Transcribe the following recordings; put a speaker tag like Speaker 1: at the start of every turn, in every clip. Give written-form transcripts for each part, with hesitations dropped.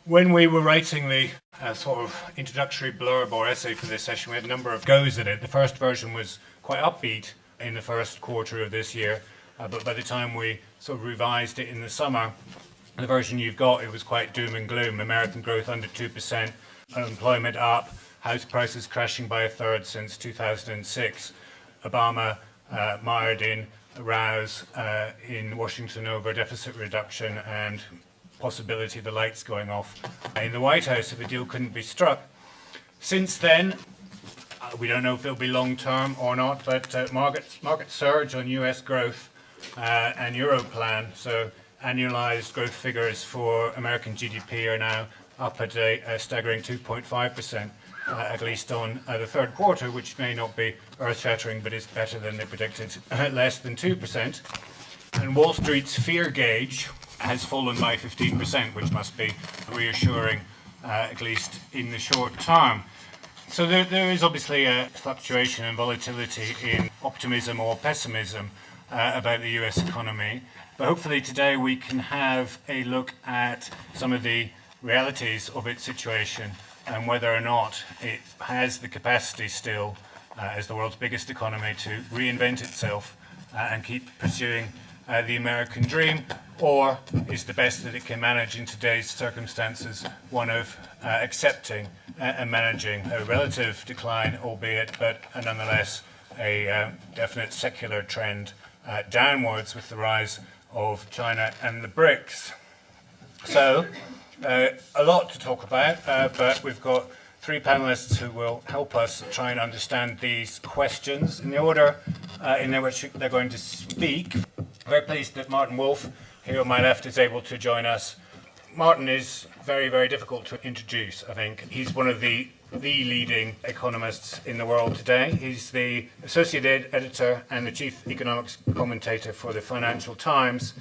Speaker 1: When we were writing the sort of introductory blurb or essay for this session, we had a number of goes at it. The first version was quite upbeat in the first quarter of this year, but by the time we sort of revised it in the summer, the version you've got, it was quite doom and gloom. American growth under 2%, unemployment up, house prices crashing by a third since 2006, Obama mired in rows in Washington over deficit reduction and possibility of the lights going off in the White House if a deal couldn't be struck. Since then, we don't know if it'll be long term or not, but market surge on US growth and Euro plan. So annualized growth figures for American GDP are now up at a staggering 2.5%, at least on the third quarter, which may not be earth-shattering, but is better than they predicted, less than 2%. And Wall Street's fear gauge has fallen by 15%, which must be reassuring, at least in the short term. So there is obviously a fluctuation and volatility in optimism or pessimism about the US economy. But hopefully today we can have a look at some of the realities of its situation and whether or not it has the capacity still, as the world's biggest economy, to reinvent itself and keep pursuing the American dream, or is the best that it can manage in today's circumstances one of accepting and managing a relative decline, albeit, but nonetheless a definite secular trend downwards with the rise of China and the BRICS. So, a lot to talk about, but we've got three panelists who will help us try and understand these questions in the order in which they're going to speak. Very pleased that Martin Wolf, here on my left, is able to join us. Martin is very, very difficult to introduce, I think. He's one of the leading economists in the world today. He's the associate editor and the chief economics commentator for the Financial Times.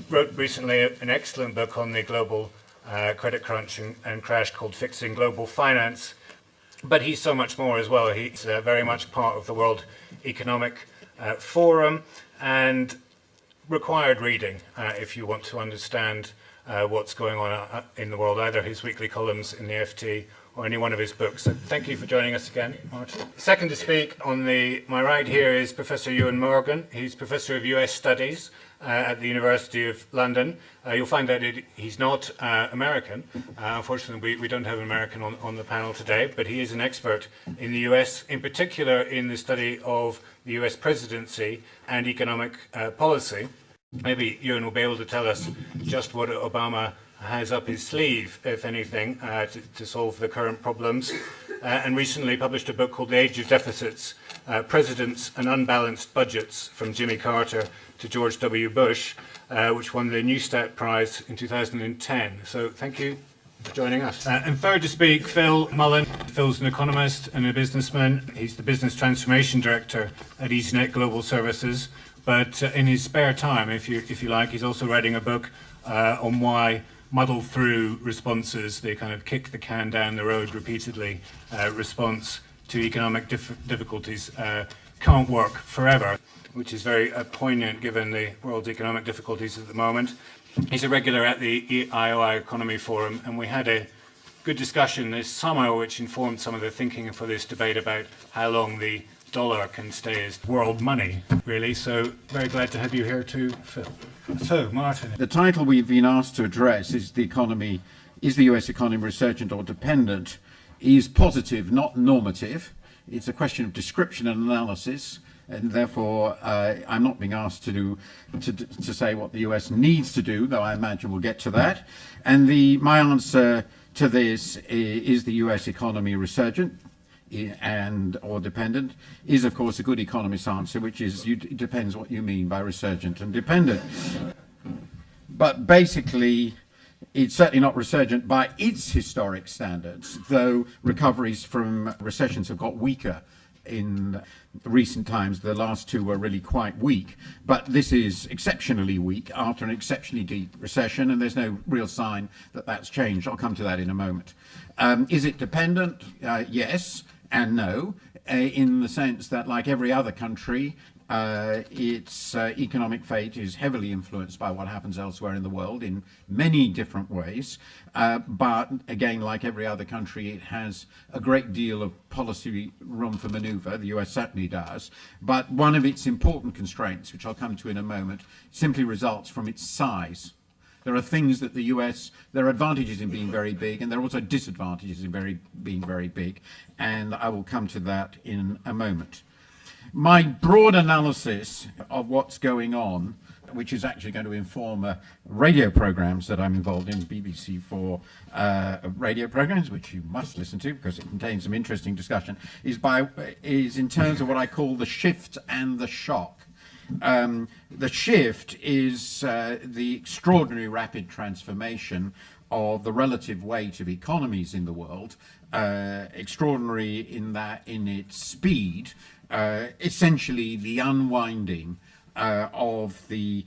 Speaker 1: Wrote recently an excellent book on the global credit crunch and crash called Fixing Global Finance. But he's so much more as well. He's very much part of the World Economic Forum and required reading if you want to understand what's going on in the world, either his weekly columns in the FT or any one of his books. So thank you for joining us again, Martin. Second to speak on my right here is Professor Ewan Morgan. He's Professor of US Studies at the University of London. You'll find that he's not American. Unfortunately, we don't have an American on the panel today, but he is an expert in the US, in particular in the study of the US presidency and economic policy. Maybe Ewan will be able to tell us just what Obama has up his sleeve, if anything, to solve the current problems. And recently published a book called The Age of Deficits, Presidents and Unbalanced Budgets from Jimmy Carter to George W. Bush, which won the Newstat Prize in 2010. So thank you for joining us. And third to speak, Phil Mullen. Phil's an economist and a businessman. He's the Business Transformation Director at Easynet Global Services. But in his spare time, if you like, he's also writing a book on why muddle-through responses, they kind of kick the can down the road repeatedly, response to economic difficulties can't work forever, which is very poignant given the world's economic difficulties at the moment. He's a regular at the IoI Economy Forum, and we had a good discussion this summer which informed some of the thinking for this debate about how long the dollar can stay as world money, really. So very glad to have you here too, Phil. So, Martin.
Speaker 2: The title we've been asked to address is the US economy resurgent or dependent? Is positive, not normative. It's a question of description and analysis, and therefore I'm not being asked to say what the US needs to do, though I imagine we'll get to that. And my answer to this is the US economy resurgent or dependent is, of course, a good economist's answer, which is it depends what you mean by resurgent and dependent. But basically, it's certainly not resurgent by its historic standards, though recoveries from recessions have got weaker in recent times. The last two were really quite weak, but this is exceptionally weak after an exceptionally deep recession, and there's no real sign that that's changed. I'll come to that in a moment. Is it dependent? Yes and no, in the sense that, like every other country, Its economic fate is heavily influenced by what happens elsewhere in the world in many different ways. But again, like every other country, it has a great deal of policy room for maneuver. The US certainly does. But one of its important constraints, which I'll come to in a moment, simply results from its size. There are things that the US, there are advantages in being very big, and there are also disadvantages in being very big. And I will come to that in a moment. My broad analysis of what's going on, which is actually going to inform radio programs that I'm involved in, BBC4 radio programs, which you must listen to because it contains some interesting discussion, is in terms of what I call the shift and the shock. The shift is the extraordinary rapid transformation of the relative weight of economies in the world, extraordinary in its speed, essentially the unwinding of the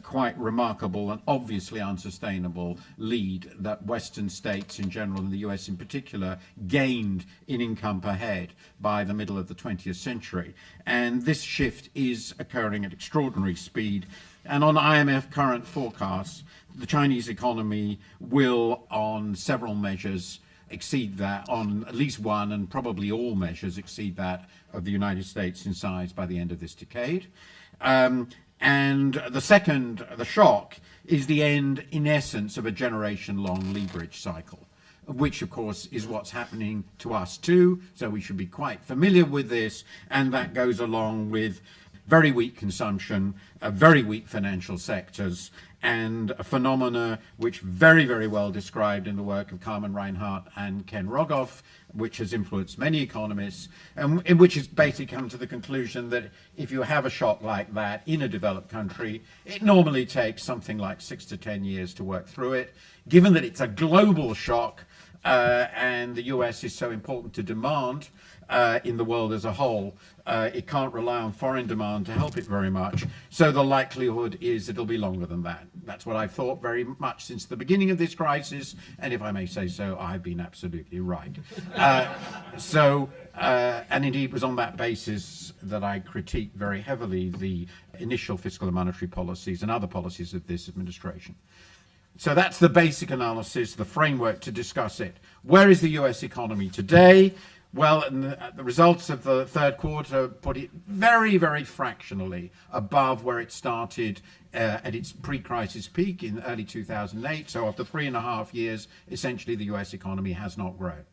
Speaker 2: quite remarkable and obviously unsustainable lead that Western states in general and the US in particular gained in income per head by the middle of the 20th century. And this shift is occurring at extraordinary speed. And on IMF current forecasts, the Chinese economy will, on several measures, exceed that, on at least one and probably all measures, exceed that of the United States in size by the end of this decade. And the shock, is the end, in essence, of a generation-long leverage cycle, which, of course, is what's happening to us too. So we should be quite familiar with this, and that goes along with very weak consumption, very weak financial sectors, and a phenomena which very, very well described in the work of Carmen Reinhardt and Ken Rogoff, which has influenced many economists, and in which has basically come to the conclusion that if you have a shock like that in a developed country, it normally takes something like 6 to 10 years to work through it. Given that it's a global shock, and the US is so important to demand in the world as a whole, it can't rely on foreign demand to help it very much. So the likelihood is it'll be longer than that. That's what I've thought very much since the beginning of this crisis, and if I may say so, I've been absolutely right. And indeed it was on that basis that I critiqued very heavily the initial fiscal and monetary policies and other policies of this administration. So that's the basic analysis, the framework to discuss it. Where is the US economy today? Well, the results of the third quarter put it very, very fractionally above where it started at its pre-crisis peak in early 2008. So after 3.5 years, essentially the US economy has not grown.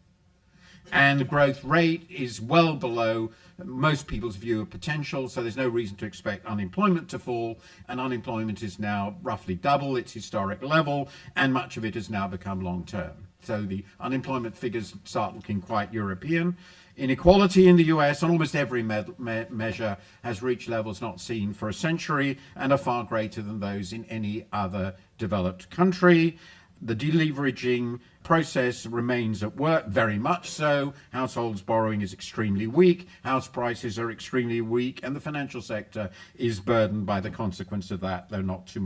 Speaker 2: And the growth rate is well below most people's view of potential, so there's no reason to expect unemployment to fall, and unemployment is now roughly double its historic level, and much of it has now become long-term. So the unemployment figures start looking quite European. Inequality in the US on almost every measure has reached levels not seen for a century and are far greater than those in any other developed country. The deleveraging process remains at work, very much so. Households' borrowing is extremely weak, house prices are extremely weak, and the financial sector is burdened by the consequence of that, though not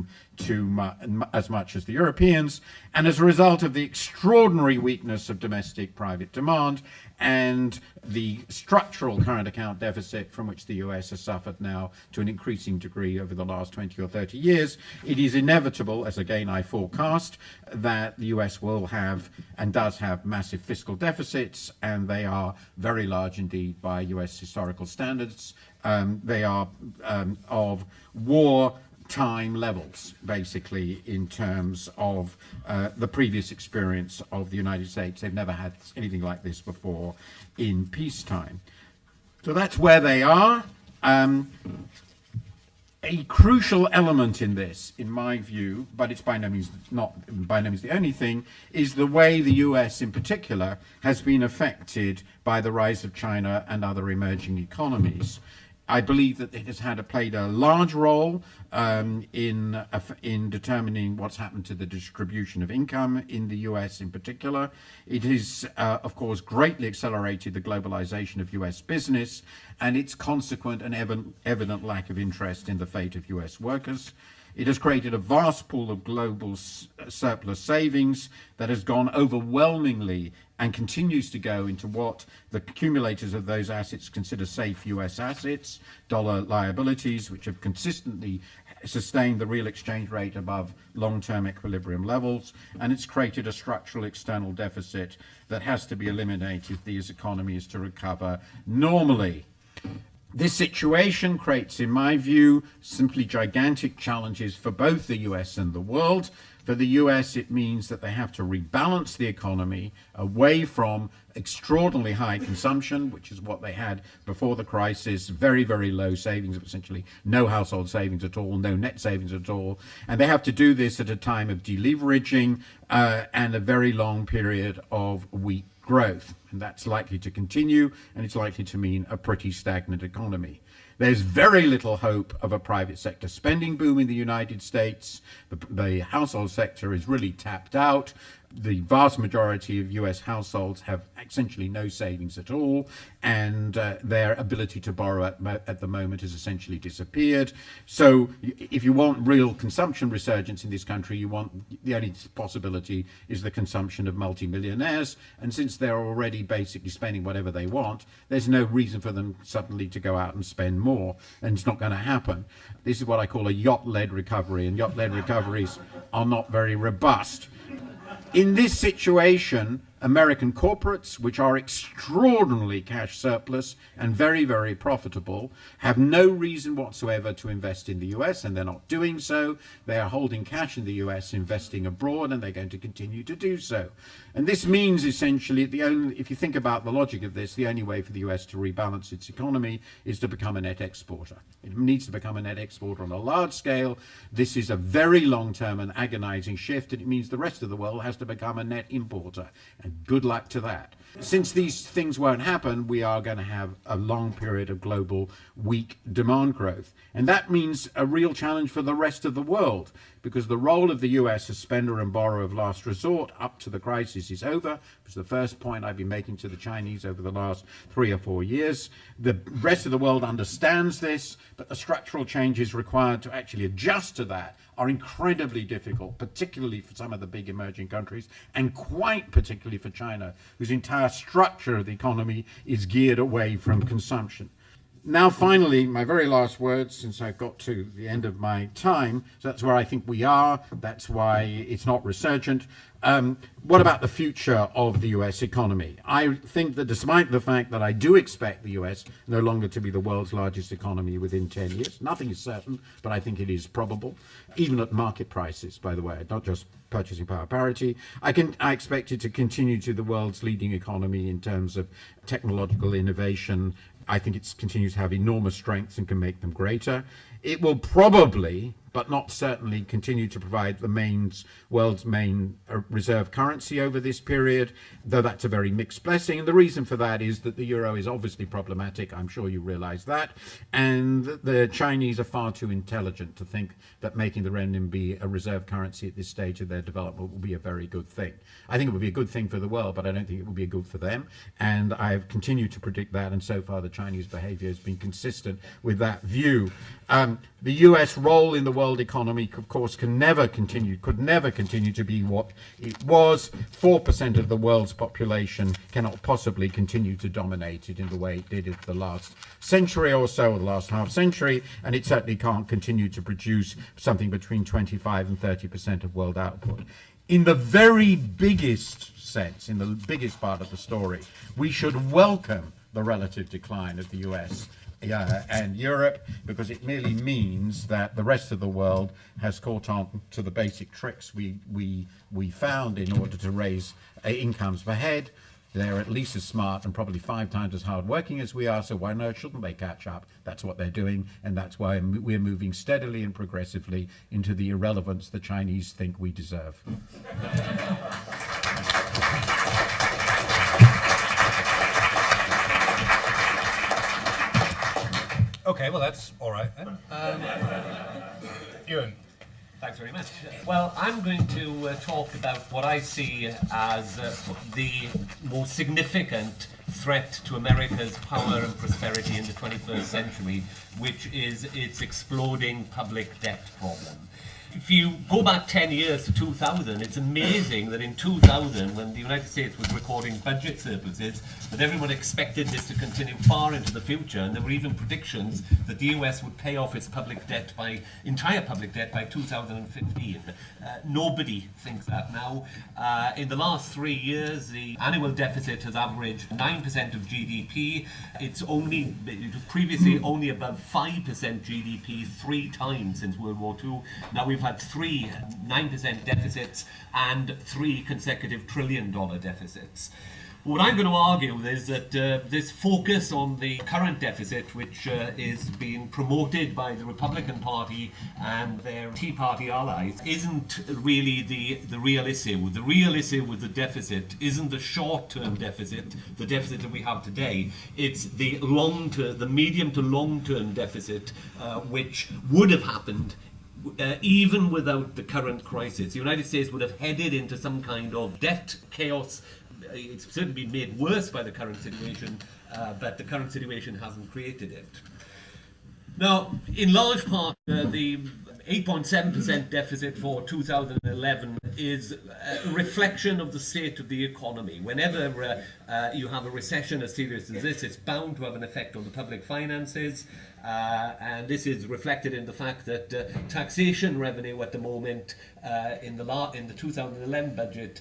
Speaker 2: as much as the Europeans. And as a result of the extraordinary weakness of domestic private demand and the structural current account deficit from which the US has suffered now to an increasing degree over the last 20 or 30 years, it is inevitable, as again I forecast, that the US will have and does have massive fiscal deficits, and they are very large indeed by US historical standards. They are of wartime levels, basically, in terms of the previous experience of the United States. They've never had anything like this before in peacetime. So that's where they are. A crucial element in this, in my view, but it's by no means the only thing, is the way the US in particular has been affected by the rise of China and other emerging economies. I believe that it has played a large role in determining what's happened to the distribution of income in the US in particular. It has, of course, greatly accelerated the globalization of US business and its consequent and evident lack of interest in the fate of US workers. It has created a vast pool of global surplus savings that has gone overwhelmingly and continues to go into what the accumulators of those assets consider safe US assets, dollar liabilities, which have consistently sustained the real exchange rate above long-term equilibrium levels, and it's created a structural external deficit that has to be eliminated if the economy is to recover normally. This situation creates, in my view, simply gigantic challenges for both the US and the world. For the US, it means that they have to rebalance the economy away from extraordinarily high consumption, which is what they had before the crisis, very, very low savings, essentially no household savings at all, no net savings at all. And they have to do this at a time of deleveraging and a very long period of weak growth. And that's likely to continue, and it's likely to mean a pretty stagnant economy. There's very little hope of a private sector spending boom in the United States. The household sector is really tapped out. The vast majority of US households have essentially no savings at all, and their ability to borrow at the moment has essentially disappeared. So if you want real consumption resurgence in this country, the only possibility is the consumption of multimillionaires, and since they're already basically spending whatever they want, there's no reason for them suddenly to go out and spend more, and it's not going to happen. This is what I call a yacht-led recovery, and yacht-led recoveries are not very robust. In this situation, American corporates, which are extraordinarily cash surplus and very, very profitable, have no reason whatsoever to invest in the US, and they're not doing so. They are holding cash in the US, investing abroad, and they're going to continue to do so. And this means essentially, if you think about the logic of this, the only way for the US to rebalance its economy is to become a net exporter. It needs to become a net exporter on a large scale. This is a very long-term and agonizing shift, and it means the rest of the world has to become a net importer. And good luck to that. Since these things won't happen, we are going to have a long period of global weak demand growth. And that means a real challenge for the rest of the world, because the role of the US as spender and borrower of last resort up to the crisis is over. It was the first point I've been making to the Chinese over the last 3 or 4 years. The rest of the world understands this, but the structural changes required to actually adjust to that are incredibly difficult, particularly for some of the big emerging countries, and quite particularly for China, whose entire structure of the economy is geared away from consumption. Now, finally, my very last words, since I've got to the end of my time, so that's where I think we are, that's why it's not resurgent. What about the future of the US economy? I think that despite the fact that I do expect the US no longer to be the world's largest economy within 10 years, nothing is certain, but I think it is probable, even at market prices, by the way, not just purchasing power parity. I expect it to continue to the world's leading economy in terms of technological innovation. I think it continues to have enormous strengths and can make them greater. It will probably, but not certainly, continue to provide the world's main reserve currency over this period, though that's a very mixed blessing. And the reason for that is that the euro is obviously problematic. I'm sure you realize that. And the Chinese are far too intelligent to think that making the renminbi a reserve currency at this stage of their development will be a very good thing. I think it would be a good thing for the world, but I don't think it will be good for them. And I've continued to predict that, and so far the Chinese behavior has been consistent with that view. The US role in the world economy, of course, could never continue to be what it was. 4% of the world's population cannot possibly continue to dominate it in the way it did in the last century or so, or the last half century, and it certainly can't continue to produce something between 25 and 30% of world output. In the very biggest sense, in the biggest part of the story, we should welcome the relative decline of the US and Europe, because it merely means that the rest of the world has caught on to the basic tricks we found in order to raise incomes per head. They're at least as smart and probably 5 times as hard working as we are, so why not shouldn't they catch up? That's what they're doing, and that's why we're moving steadily and progressively into the irrelevance the Chinese think we deserve.
Speaker 1: Okay, well, that's all right then. Iwan.
Speaker 3: Thanks very much. Well, I'm going to talk about what I see as the most significant threat to America's power and prosperity in the 21st century, which is its exploding public debt problem. if you go back 10 years to 2000, it's amazing that in 2000, when the United States was recording budget surpluses, that everyone expected this to continue far into the future, and there were even predictions that the US would pay off its entire public debt by 2015. Nobody thinks that now. In the last 3 years, the annual deficit has averaged 9% of GDP. It was previously only above 5% GDP 3 times since World War II. Now we've had 3 9% deficits and 3 consecutive trillion-dollar deficits. What I'm going to argue is that this focus on the current deficit, which is being promoted by the Republican Party and their Tea Party allies, isn't really the real issue. The real issue with the deficit isn't the short-term deficit, the deficit that we have today. It's the medium to long-term deficit, which would have happened even without the current crisis. The United States would have headed into some kind of debt chaos. It's certainly been made worse by the current situation, but the current situation hasn't created it. Now, in large part, the 8.7% deficit for 2011 is a reflection of the state of the economy. Whenever you have a recession as serious as this, it's bound to have an effect on the public finances, and this is reflected in the fact that taxation revenue at the moment in the 2011 budget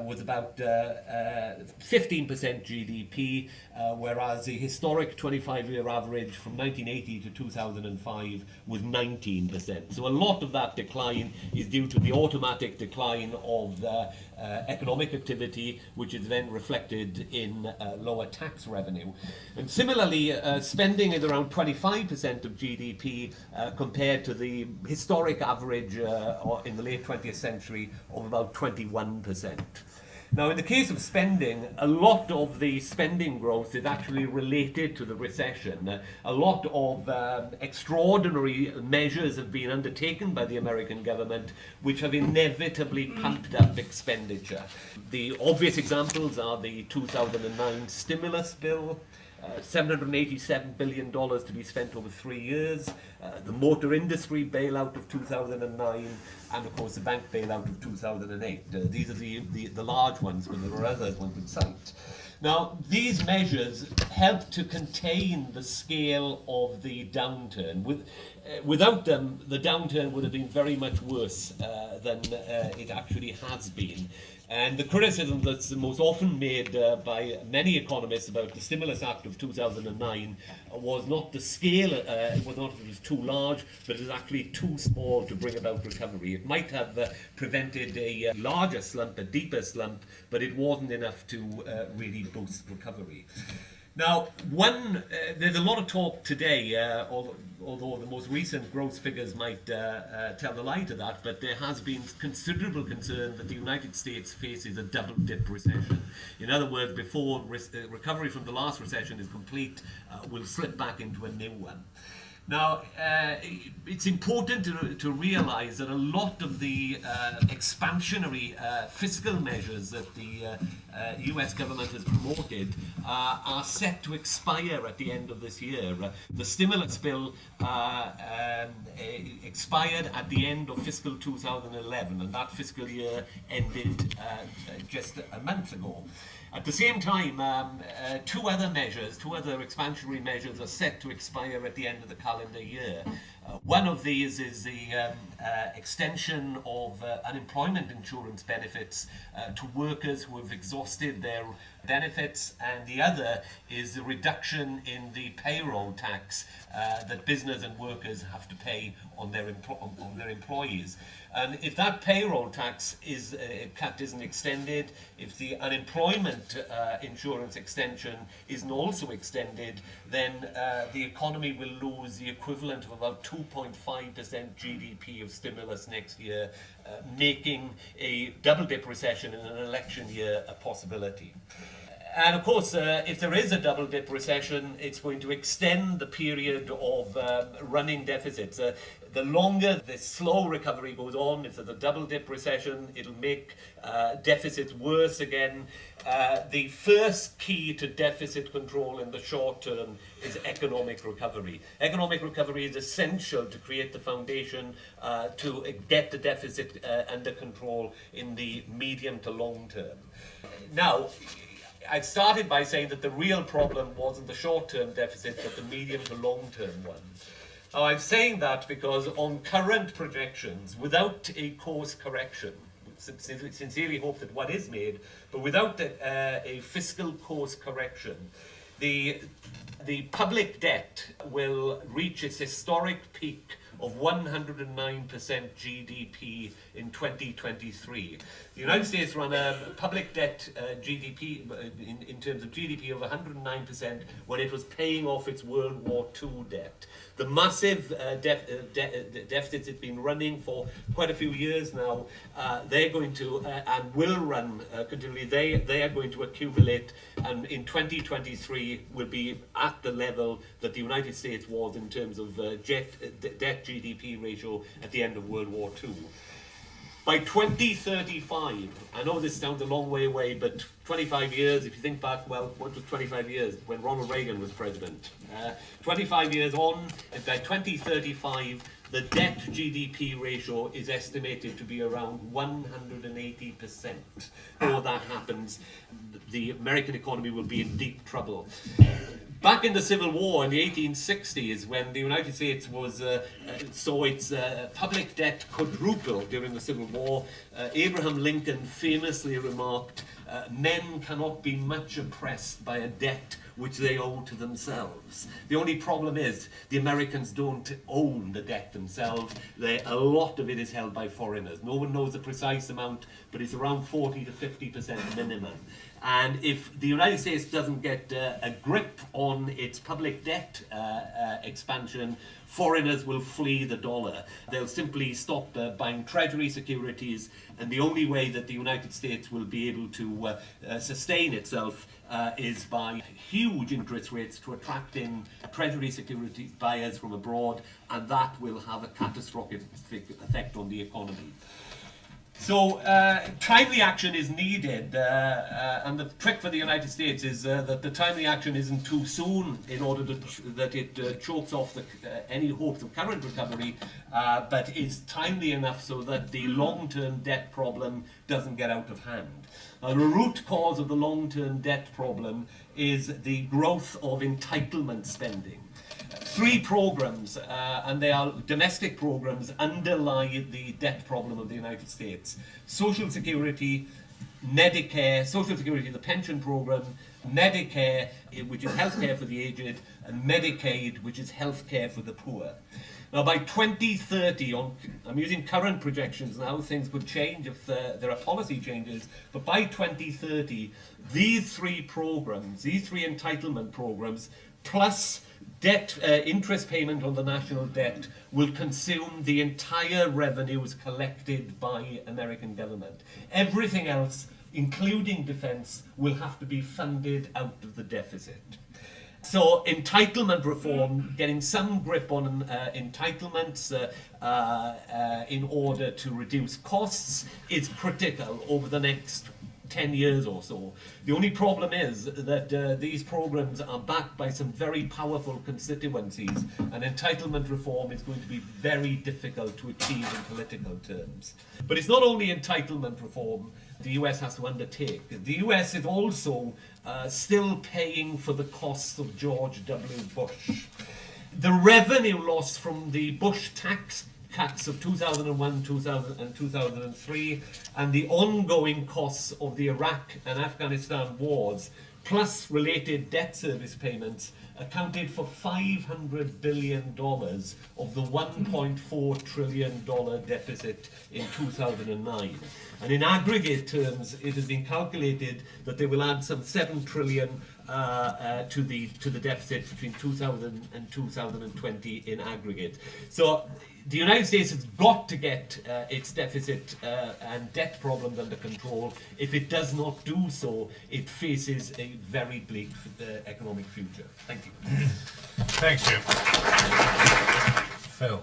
Speaker 3: was about 15% GDP, whereas the historic 25-year average from 1980 to 2005 was 19%. So a lot of that decline is due to the automatic decline of economic activity, which is then reflected in lower tax revenue. And similarly, spending is around 25% of GDP compared to the historic average in the late 20th century of about 21%. Now, in the case of spending, a lot of the spending growth is actually related to the recession. A lot of extraordinary measures have been undertaken by the American government, which have inevitably pumped up expenditure. The obvious examples are the 2009 stimulus bill, $787 billion to be spent over 3 years, the motor industry bailout of 2009, and of course the bank bailout of 2008. These are the large ones, but there are others one could cite. Now, these measures help to contain the scale of the downturn. Without them, the downturn would have been very much worse than it actually has been. And the criticism that's most often made by many economists about the Stimulus Act of 2009 was not the scale, was not that it was too large, but it was actually too small to bring about recovery. It might have prevented a larger slump, a deeper slump, but it wasn't enough to really boost recovery. Now, there's a lot of talk today, although the most recent growth figures might tell the lie to that, but there has been considerable concern that the United States faces a double-dip recession. In other words, before recovery from the last recession is complete, we'll slip back into a new one. Now, it's important to realize that a lot of the expansionary fiscal measures that the US government has promoted are set to expire at the end of this year. The stimulus bill expired at the end of fiscal 2011, and that fiscal year ended just a month ago. At the same time, two other expansionary measures are set to expire at the end of the calendar year. One of these is the extension of unemployment insurance benefits to workers who have exhausted their benefits, and the other is the reduction in the payroll tax that business and workers have to pay on their employees. And if that payroll tax cut isn't extended, if the unemployment insurance extension isn't also extended, then the economy will lose the equivalent of about 2.5% GDP of stimulus next year, making a double-dip recession in an election year a possibility. And of course, if there is a double-dip recession, it's going to extend the period of running deficits. The longer the slow recovery goes on, if there's a double dip recession, it'll make deficits worse again. The first key to deficit control in the short term is economic recovery. Economic recovery is essential to create the foundation to get the deficit under control in the medium to long term. Now, I started by saying that the real problem wasn't the short-term deficit, but the medium to long-term one. Now, I'm saying that because on current projections, without a course correction, sincerely hope that one is made, but without a fiscal course correction, the public debt will reach its historic peak of 109% GDP in 2023. The United States ran a public debt GDP in terms of GDP of 109% when it was paying off its World War II debt. The massive deficits it's been running for quite a few years now, they're going to, and will run continually, they are going to accumulate, and in 2023 will be at the level that the United States was in terms of debt GDP ratio at the end of World War II. By 2035, I know this sounds a long way away, but 25 years, if you think back, well, what was 25 years? When Ronald Reagan was president. 25 years on, and by 2035, the debt GDP ratio is estimated to be around 180%. Before that happens, the American economy will be in deep trouble. Back in the Civil War in the 1860s, when the United States saw its public debt quadruple during the Civil War, Abraham Lincoln famously remarked, "Men cannot be much oppressed by a debt which they owe to themselves." The only problem is the Americans don't own the debt themselves. A lot of it is held by foreigners. No one knows the precise amount, but it's around 40 to 50% minimum. And if the United States doesn't get a grip on its public debt expansion, foreigners will flee the dollar. They'll simply stop buying treasury securities, and the only way that the United States will be able to sustain itself is by huge interest rates to attract in treasury security buyers from abroad, and that will have a catastrophic effect on the economy. So timely action is needed, and the trick for the United States is that the timely action isn't too soon in order that it chokes off any hopes of current recovery, but is timely enough so that the long-term debt problem doesn't get out of hand. The root cause of the long-term debt problem is the growth of entitlement spending. Three programs, and they are domestic programs, underlie the debt problem of the United States. Social Security, Medicare, Social Security, the pension program, Medicare, which is healthcare for the aged, and Medicaid, which is healthcare for the poor. Now, by 2030, I'm using current projections now, things could change if there are policy changes, but by 2030, these three programs, these three entitlement programs, plus debt interest payment on the national debt, will consume the entire revenues collected by American government. Everything else, including defense, will have to be funded out of the deficit. So entitlement reform, getting some grip on entitlements in order to reduce costs, is critical over the next 10 years or so. The only problem is that these programs are backed by some very powerful constituencies, and entitlement reform is going to be very difficult to achieve in political terms. But it's not only entitlement reform the US has to undertake. The US is also still paying for the costs of George W. Bush. The revenue loss from the Bush tax cuts of 2001, 2000 and 2003, and the ongoing costs of the Iraq and Afghanistan wars, plus related debt service payments, accounted for $500 billion of the $1.4 trillion deficit in 2009. And in aggregate terms, it has been calculated that they will add some $7 trillion to the deficit between 2000 and 2020 in aggregate. So the United States has got to get its deficit and debt problems under control. If it does not do so, it faces a very bleak economic future. Thank you.
Speaker 1: Thanks, Jim. Phil.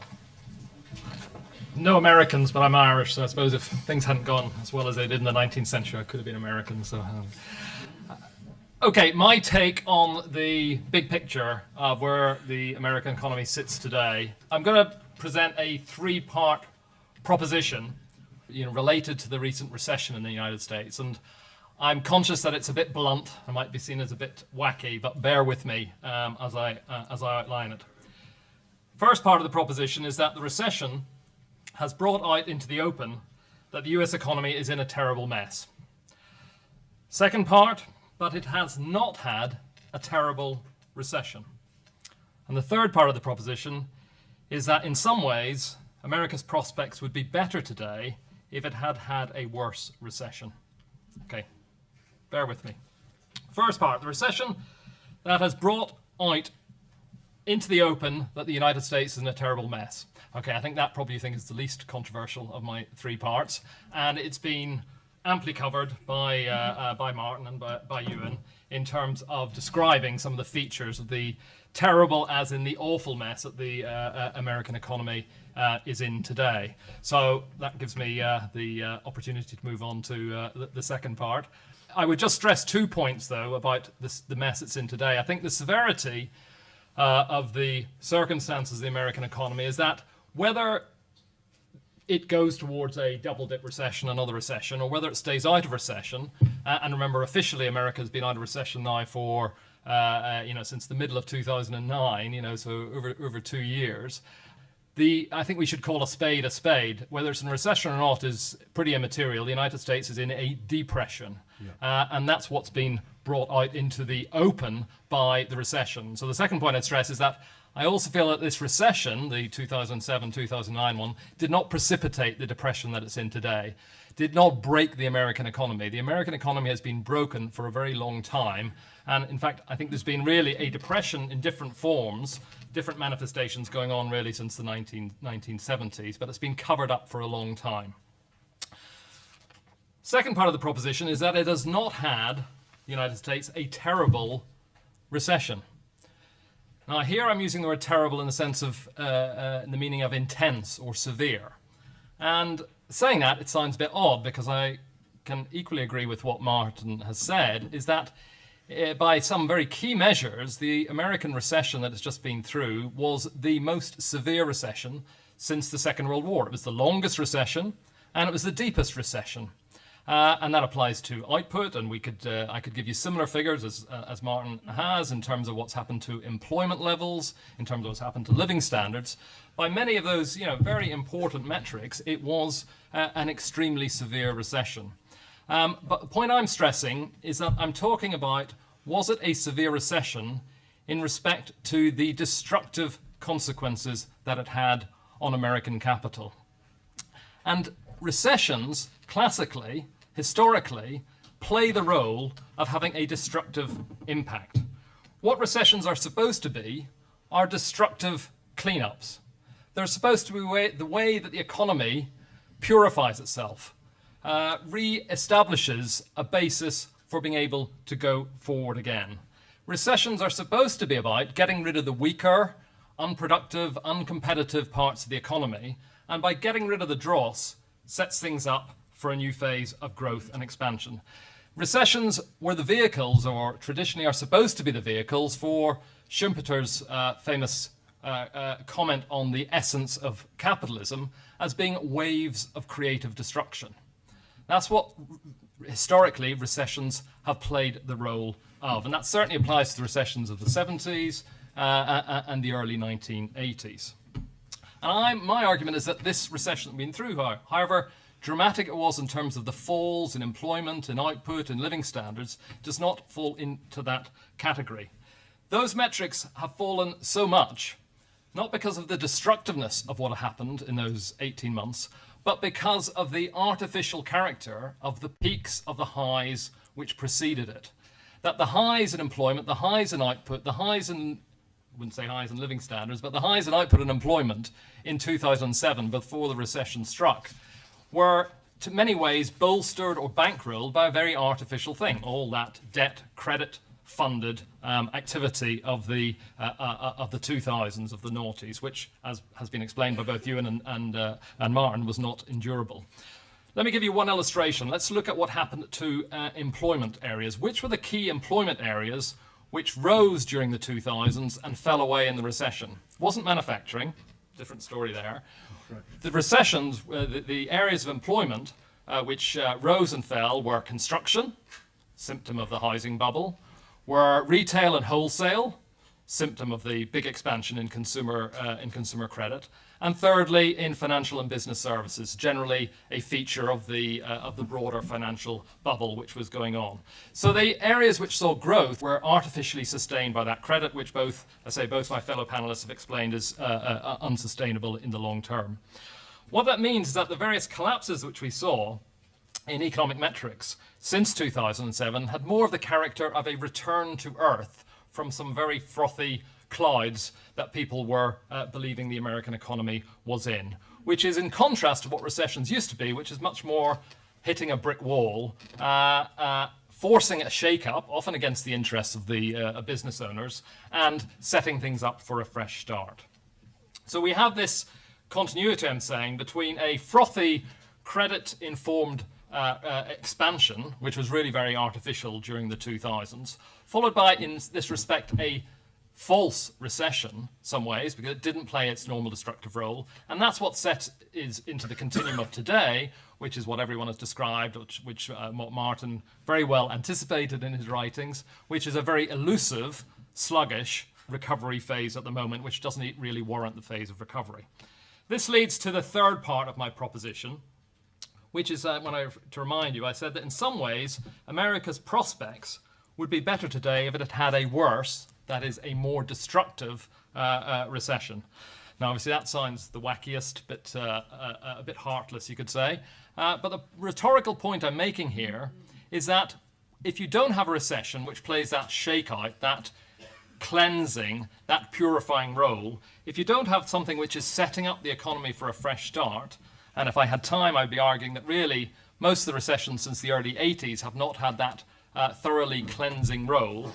Speaker 4: no Americans, but I'm Irish, so I suppose if things hadn't gone as well as they did in the 19th century, I could have been American. So, okay, my take on the big picture of where the American economy sits today. I'm going to present a three-part proposition, related to the recent recession in the United States, and I'm conscious that it's a bit blunt. I might be seen as a bit wacky, but bear with me as I outline it. First part of the proposition is that the recession has brought out into the open that the US economy is in a terrible mess. Second part, but it has not had a terrible recession. And the third part of the proposition is that in some ways, America's prospects would be better today if it had had a worse recession. Okay, bear with me. First part, the recession that has brought out into the open that the United States is in a terrible mess. Okay, I think that probably is the least controversial of my three parts, and it's been amply covered by Martin and by Ewan in terms of describing some of the features of the terrible, as in the awful mess that the American economy is in today. So that gives me the opportunity to move on to the second part. I would just stress 2 points, though, about the mess it's in today. I think the severity of the circumstances of the American economy is that whether it goes towards a double-dip recession, another recession, or whether it stays out of recession, and remember, officially America has been out of recession now for since the middle of 2009, so over 2 years. I think we should call a spade a spade. Whether it's in recession or not is pretty immaterial. The United States is in a depression, and that's what's been brought out into the open by the recession. So the second point I'd stress is that I also feel that this recession, the 2007-2009 one, did not precipitate the depression that it's in today, did not break the American economy. The American economy has been broken for a very long time. And in fact, I think there's been really a depression in different forms, different manifestations going on really since the 1970s, but it's been covered up for a long time. Second part of the proposition is that it has not had, the United States, a terrible recession. Now here I'm using the word terrible in the sense of, in the meaning of intense or severe. And saying that, it sounds a bit odd because I can equally agree with what Martin has said, is that by some very key measures, the American recession that has just been through was the most severe recession since the Second World War. It was the longest recession and it was the deepest recession. And that applies to output, and I could give you similar figures as Martin has in terms of what's happened to employment levels, in terms of what's happened to living standards. By many of those, very important metrics, it was an extremely severe recession. But the point I'm stressing is that I'm talking about, was it a severe recession in respect to the destructive consequences that it had on American capital? And recessions, classically, historically, play the role of having a destructive impact. What recessions are supposed to be are destructive cleanups. They're supposed to be the way that the economy purifies itself, re-establishes a basis for being able to go forward again. Recessions are supposed to be about getting rid of the weaker, unproductive, uncompetitive parts of the economy, and by getting rid of the dross, sets things up for a new phase of growth and expansion. Recessions were the vehicles, or traditionally are supposed to be the vehicles, for Schumpeter's famous comment on the essence of capitalism as being waves of creative destruction. That's what historically recessions have played the role of, and that certainly applies to the recessions of the 70s and the early 1980s. And my argument is that this recession that we've been through, however dramatic it was in terms of the falls in employment, in output, in living standards, does not fall into that category. Those metrics have fallen so much, not because of the destructiveness of what happened in those 18 months, but because of the artificial character of the peaks of the highs which preceded it. That the highs in employment, the highs in output, the highs in, I wouldn't say highs in living standards, but the highs in output and employment in 2007, before the recession struck, were in many ways bolstered or bankrolled by a very artificial thing. All that debt, credit, funded activity of the 2000s, of the noughties, which, as has been explained by both Ewan and Martin, was not endurable. Let me give you one illustration. Let's look at what happened to employment areas. Which were the key employment areas which rose during the 2000s and fell away in the recession? It wasn't manufacturing, different story there. The recessions, the areas of employment which rose and fell were construction, symptom of the housing bubble, were retail and wholesale, symptom of the big expansion in consumer credit, and thirdly, in financial and business services, generally a feature of the broader financial bubble which was going on. So the areas which saw growth were artificially sustained by that credit, which both my fellow panelists have explained is unsustainable in the long term. What that means is that the various collapses which we saw in economic metrics since 2007 had more of the character of a return to earth from some very frothy clouds that people were believing the American economy was in, which is in contrast to what recessions used to be, which is much more hitting a brick wall, forcing a shake-up, often against the interests of the business owners, and setting things up for a fresh start. So we have this continuity, I'm saying, between a frothy, credit-informed expansion, which was really very artificial during the 2000s, followed by, in this respect, a false recession, some ways, because it didn't play its normal destructive role. And that's what set is into the continuum of today, which is what everyone has described, which Martin very well anticipated in his writings, which is a very elusive, sluggish recovery phase at the moment, which doesn't really warrant the phase of recovery. This leads to the third part of my proposition, which is to remind you, I said that in some ways, America's prospects would be better today if it had had a worse, that is, a more destructive recession. Now, obviously, that sounds the wackiest, but a bit heartless, you could say. But the rhetorical point I'm making here is that if you don't have a recession which plays that shakeout, that cleansing, that purifying role, if you don't have something which is setting up the economy for a fresh start, and if I had time, I'd be arguing that really most of the recessions since the early 80s have not had that thoroughly cleansing role,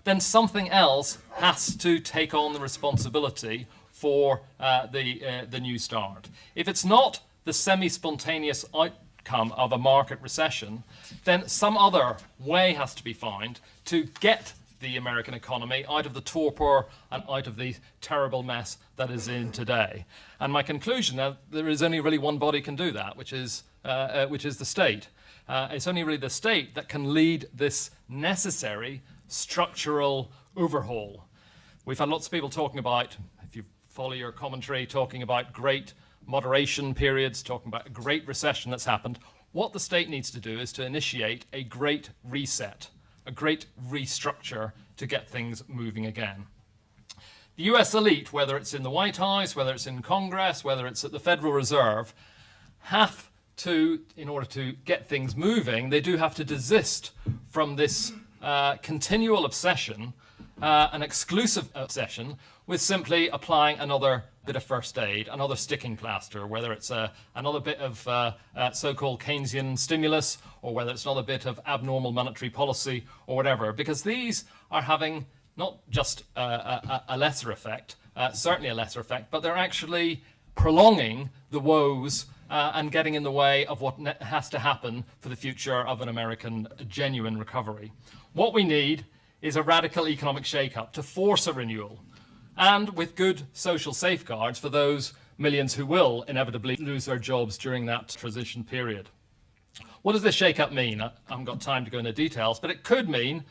Speaker 4: then something else has to take on the responsibility for the new start. If it's not the semi-spontaneous outcome of a market recession, then some other way has to be found to get the American economy out of the torpor and out of the terrible mess that is in today. And my conclusion, now, there is only really one body can do that, which is the state. It's only really the state that can lead this necessary structural overhaul. We've had lots of people talking about, if you follow your commentary, talking about great moderation periods, talking about a great recession that's happened. What the state needs to do is to initiate a great reset, a great restructure to get things moving again. The US elite, whether it's in the White House, whether it's in Congress, whether it's at the Federal Reserve, have to, in order to get things moving, they do have to desist from this continual obsession, an exclusive obsession, with simply applying another bit of first aid, another sticking plaster, whether it's another bit of so-called Keynesian stimulus, or whether it's another bit of abnormal monetary policy, or whatever, because these are having not just a lesser effect, certainly a lesser effect, but they're actually prolonging the woes and getting in the way of what has to happen for the future of an American genuine recovery. What we need is a radical economic shake-up to force a renewal, and with good social safeguards for those millions who will inevitably lose their jobs during that transition period. What does this shake-up mean? I haven't got time to go into details, but it could mean,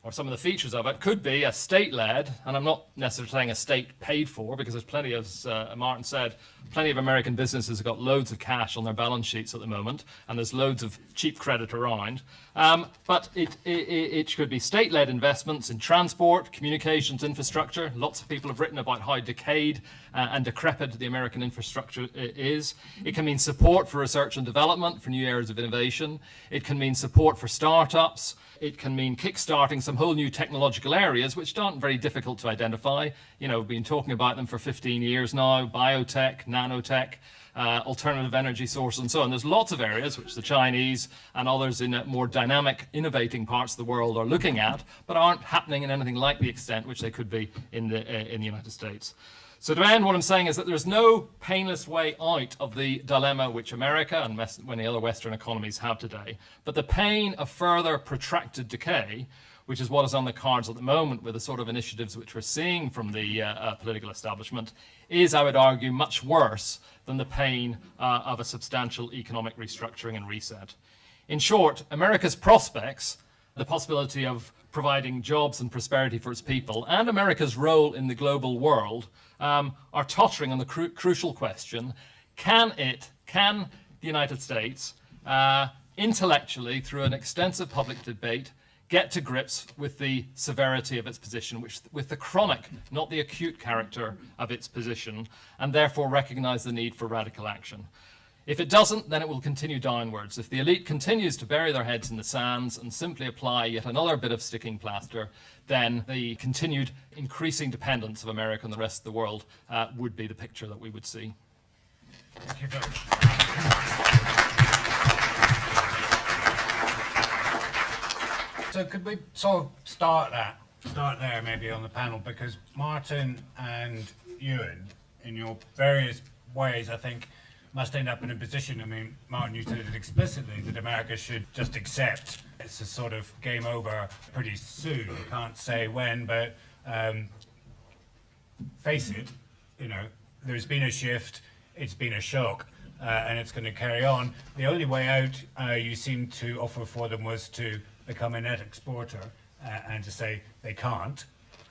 Speaker 4: or some of the features of it, could be a state-led, and I'm not necessarily saying a state paid for, because there's plenty, as Martin said, plenty of American businesses have got loads of cash on their balance sheets at the moment, and there's loads of cheap credit around. But it could be state-led investments in transport, communications, infrastructure. Lots of people have written about how decayed and decrepit the American infrastructure is. It can mean support for research and development, for new areas of innovation. It can mean support for startups. It can mean kick-starting some some whole new technological areas which aren't very difficult to identify. You know, we've been talking about them for 15 years now: biotech, nanotech, alternative energy sources, and so on. There's lots of areas which the Chinese and others in more dynamic, innovating parts of the world are looking at, but aren't happening in anything like the extent which they could be in the United States. So to end, what I'm saying is that there's no painless way out of the dilemma which America and many other Western economies have today. But the pain of further protracted decay, which is what is on the cards at the moment with the sort of initiatives which we're seeing from the political establishment, is, I would argue, much worse than the pain of a substantial economic restructuring and reset. In short, America's prospects, the possibility of providing jobs and prosperity for its people, and America's role in the global world are tottering on the crucial question: can the United States, intellectually, through an extensive public debate, get to grips with the severity of its position, with the chronic, not the acute character of its position, and therefore recognize the need for radical action? If it doesn't, then it will continue downwards. If the elite continues to bury their heads in the sands and simply apply yet another bit of sticking plaster, then the continued increasing dependence of America and the rest of the world would be the picture that we would see.
Speaker 1: Thank you, Phil. So could we sort of start there maybe on the panel, because Martin and Ewan, in your various ways, I think, must end up in a position, I mean, Martin, you said it explicitly, that America should just accept it's a sort of game over pretty soon. You can't say when, but face it, you know, there's been a shift, it's been a shock, and it's going to carry on. The only way out you seem to offer for them was to become a net exporter and to say they can't.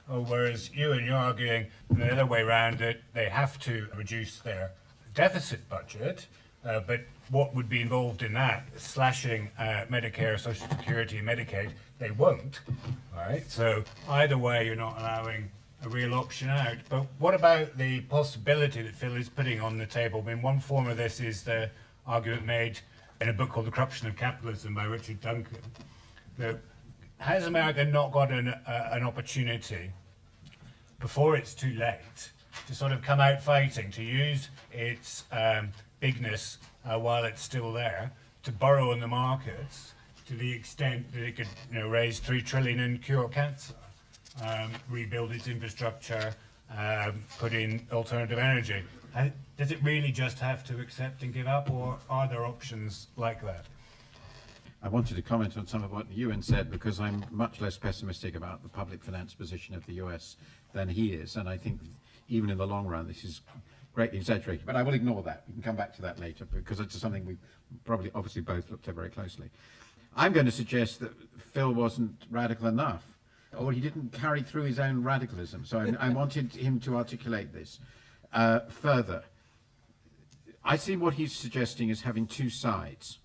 Speaker 1: Whereas you're arguing the other way around, that they have to reduce their deficit budget, but what would be involved in that? Slashing Medicare, Social Security, and Medicaid, they won't, right? So either way, you're not allowing a real option out. But what about the possibility that Phil is putting on the table? I mean, one form of this is the argument made in a book called The Corruption of Capitalism by Richard Duncan, that has America not got an opportunity before it's too late to sort of come out fighting, to use its bigness while it's still there, to borrow in the markets to the extent that it could, you know, raise $3 trillion and cure cancer, rebuild its infrastructure, put in alternative energy? Does it really just have to accept and give up, or are there options like that?
Speaker 2: I wanted to comment on some of what Ewan said, because I'm much less pessimistic about the public finance position of the US than he is, and I think even in the long run this is greatly exaggerated. But I will ignore that. We can come back to that later, because it's something we probably obviously both looked at very closely. I'm going to suggest that Phil wasn't radical enough, or he didn't carry through his own radicalism. So I wanted him to articulate this further. I see what he's suggesting as having two sides.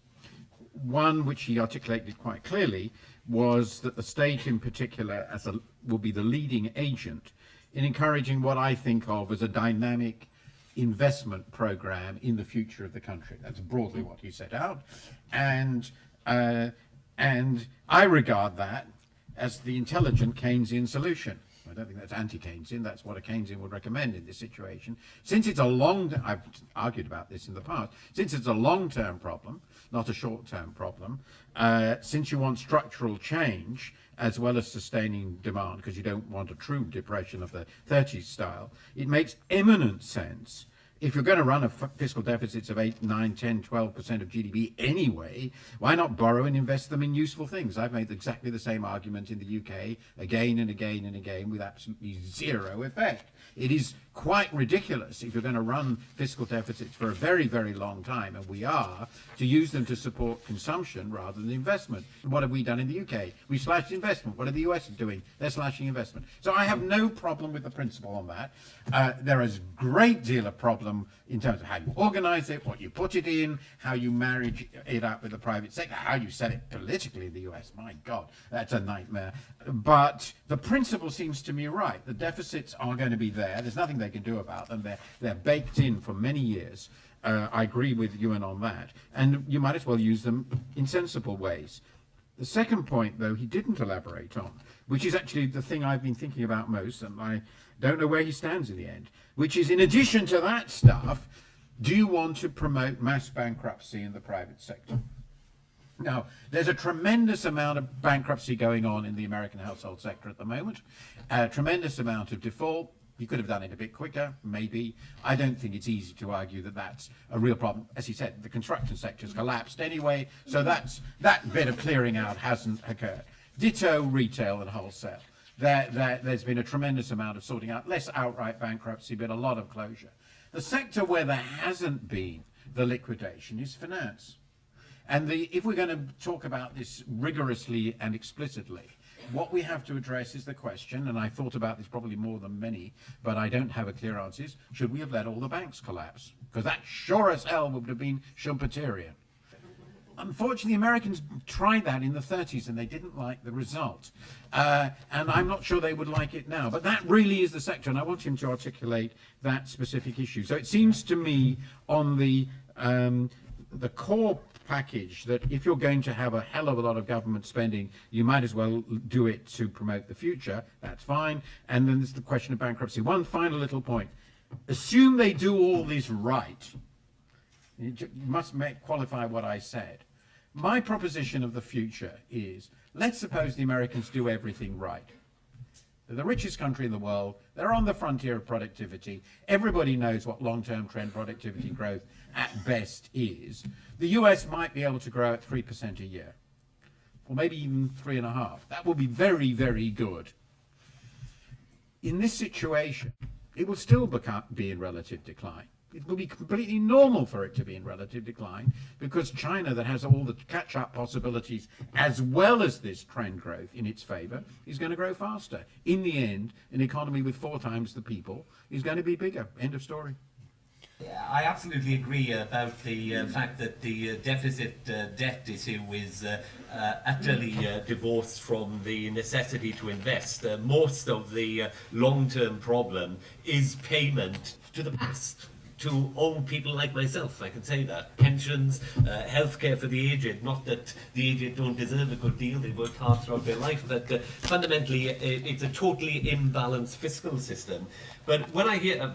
Speaker 2: One, which he articulated quite clearly, was that the state in particular will be the leading agent in encouraging what I think of as a dynamic investment program in the future of the country. That's broadly what he set out. And I regard that as the intelligent Keynesian solution. I don't think that's anti-Keynesian. That's what a Keynesian would recommend in this situation. Since it's a I've argued about this in the past, since it's a long-term problem, not a short-term problem, since you want structural change as well as sustaining demand, because you don't want a true depression of the 30s style, it makes eminent sense. If you're going to run a fiscal deficits of 8, 9, 10, 12% of GDP anyway, why not borrow and invest them in useful things? I've made exactly the same argument in the UK again and again and again with absolutely zero effect. It is quite ridiculous, if you're going to run fiscal deficits for a very, very long time, and we are, to use them to support consumption rather than investment. What have we done in the UK? We've slashed investment. What are the US doing? They're slashing investment. So I have no problem with the principle on that. There is a great deal of problem in terms of how you organize it, what you put it in, how you marry it up with the private sector, how you set it politically in the US. My God, that's a nightmare. But the principle seems to me right. The deficits are going to be there. There's nothing they can do about them. They're baked in for many years. I agree with Ewan on that. And you might as well use them in sensible ways. The second point, though, he didn't elaborate on, which is actually the thing I've been thinking about most, and I don't know where he stands in the end, which is, in addition to that stuff, do you want to promote mass bankruptcy in the private sector? Now, there's a tremendous amount of bankruptcy going on in the American household sector at the moment, a tremendous amount of default. You could have done it a bit quicker, maybe. I don't think it's easy to argue that that's a real problem. As he said, the construction sector's collapsed anyway, so that bit of clearing out hasn't occurred. Ditto retail and wholesale. There's been a tremendous amount of sorting out, less outright bankruptcy, but a lot of closure. The sector where there hasn't been the liquidation is finance. And if we're going to talk about this rigorously and explicitly, what we have to address is the question, and I thought about this probably more than many, but I don't have a clear answer, is should we have let all the banks collapse? Because that sure as hell would have been Schumpeterian. Unfortunately, Americans tried that in the 30s and they didn't like the result. And I'm not sure they would like it now. But that really is the sector, and I want him to articulate that specific issue. So it seems to me on the core package that if you're going to have a hell of a lot of government spending, you might as well do it to promote the future. That's fine. And then there's the question of bankruptcy. One final little point. Assume they do all this right. You must qualify what I said. My proposition of the future is, let's suppose the Americans do everything right. They're the richest country in the world. They're on the frontier of productivity. Everybody knows what long-term trend productivity growth at best is. The US might be able to grow at 3% a year, or maybe even 3.5%. That will be very, very good. In this situation, it will still be in relative decline. It will be completely normal for it to be in relative decline because China, that has all the catch-up possibilities as well as this trend growth in its favor, is going to grow faster. In the end, an economy with 4 times the people is going to be bigger. End of story.
Speaker 3: I absolutely agree about the fact that the deficit debt issue is utterly divorced from the necessity to invest. Most of the long-term problem is payment to the past, to old people like myself, I can say that. Pensions, healthcare for the aged, not that the aged don't deserve a good deal, they work hard throughout their life, but fundamentally it's a totally imbalanced fiscal system. But when I hear,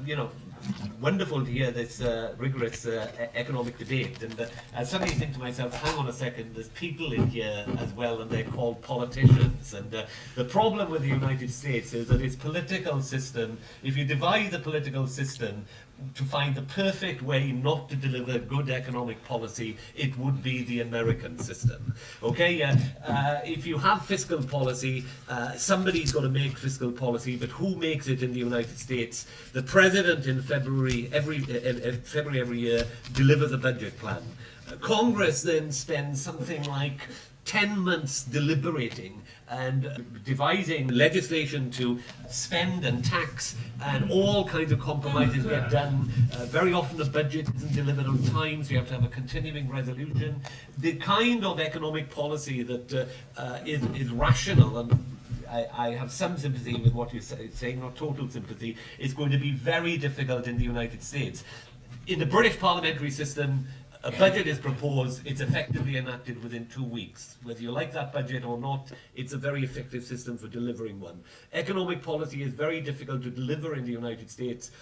Speaker 3: wonderful to hear this rigorous economic debate, and I suddenly think to myself, hang on a second, there's people in here as well, and they're called politicians. And the problem with the United States is that its political system, if you divide the political system to find the perfect way not to deliver good economic policy, it would be the American system. Okay, if you have fiscal policy, somebody's got to make fiscal policy, but who makes it in the United States? The president in February every year delivers a budget plan. Congress then spends something like 10 months deliberating and devising legislation to spend and tax, and all kinds of compromises get done. Very often the budget isn't delivered on time, so you have to have a continuing resolution. The kind of economic policy that is rational, and I have some sympathy with what you're saying, not total sympathy, is going to be very difficult in the United States. In the British parliamentary system, a budget is proposed, it's effectively enacted within 2 weeks. Whether you like that budget or not, it's a very effective system for delivering one. Economic policy is very difficult to deliver in the United States.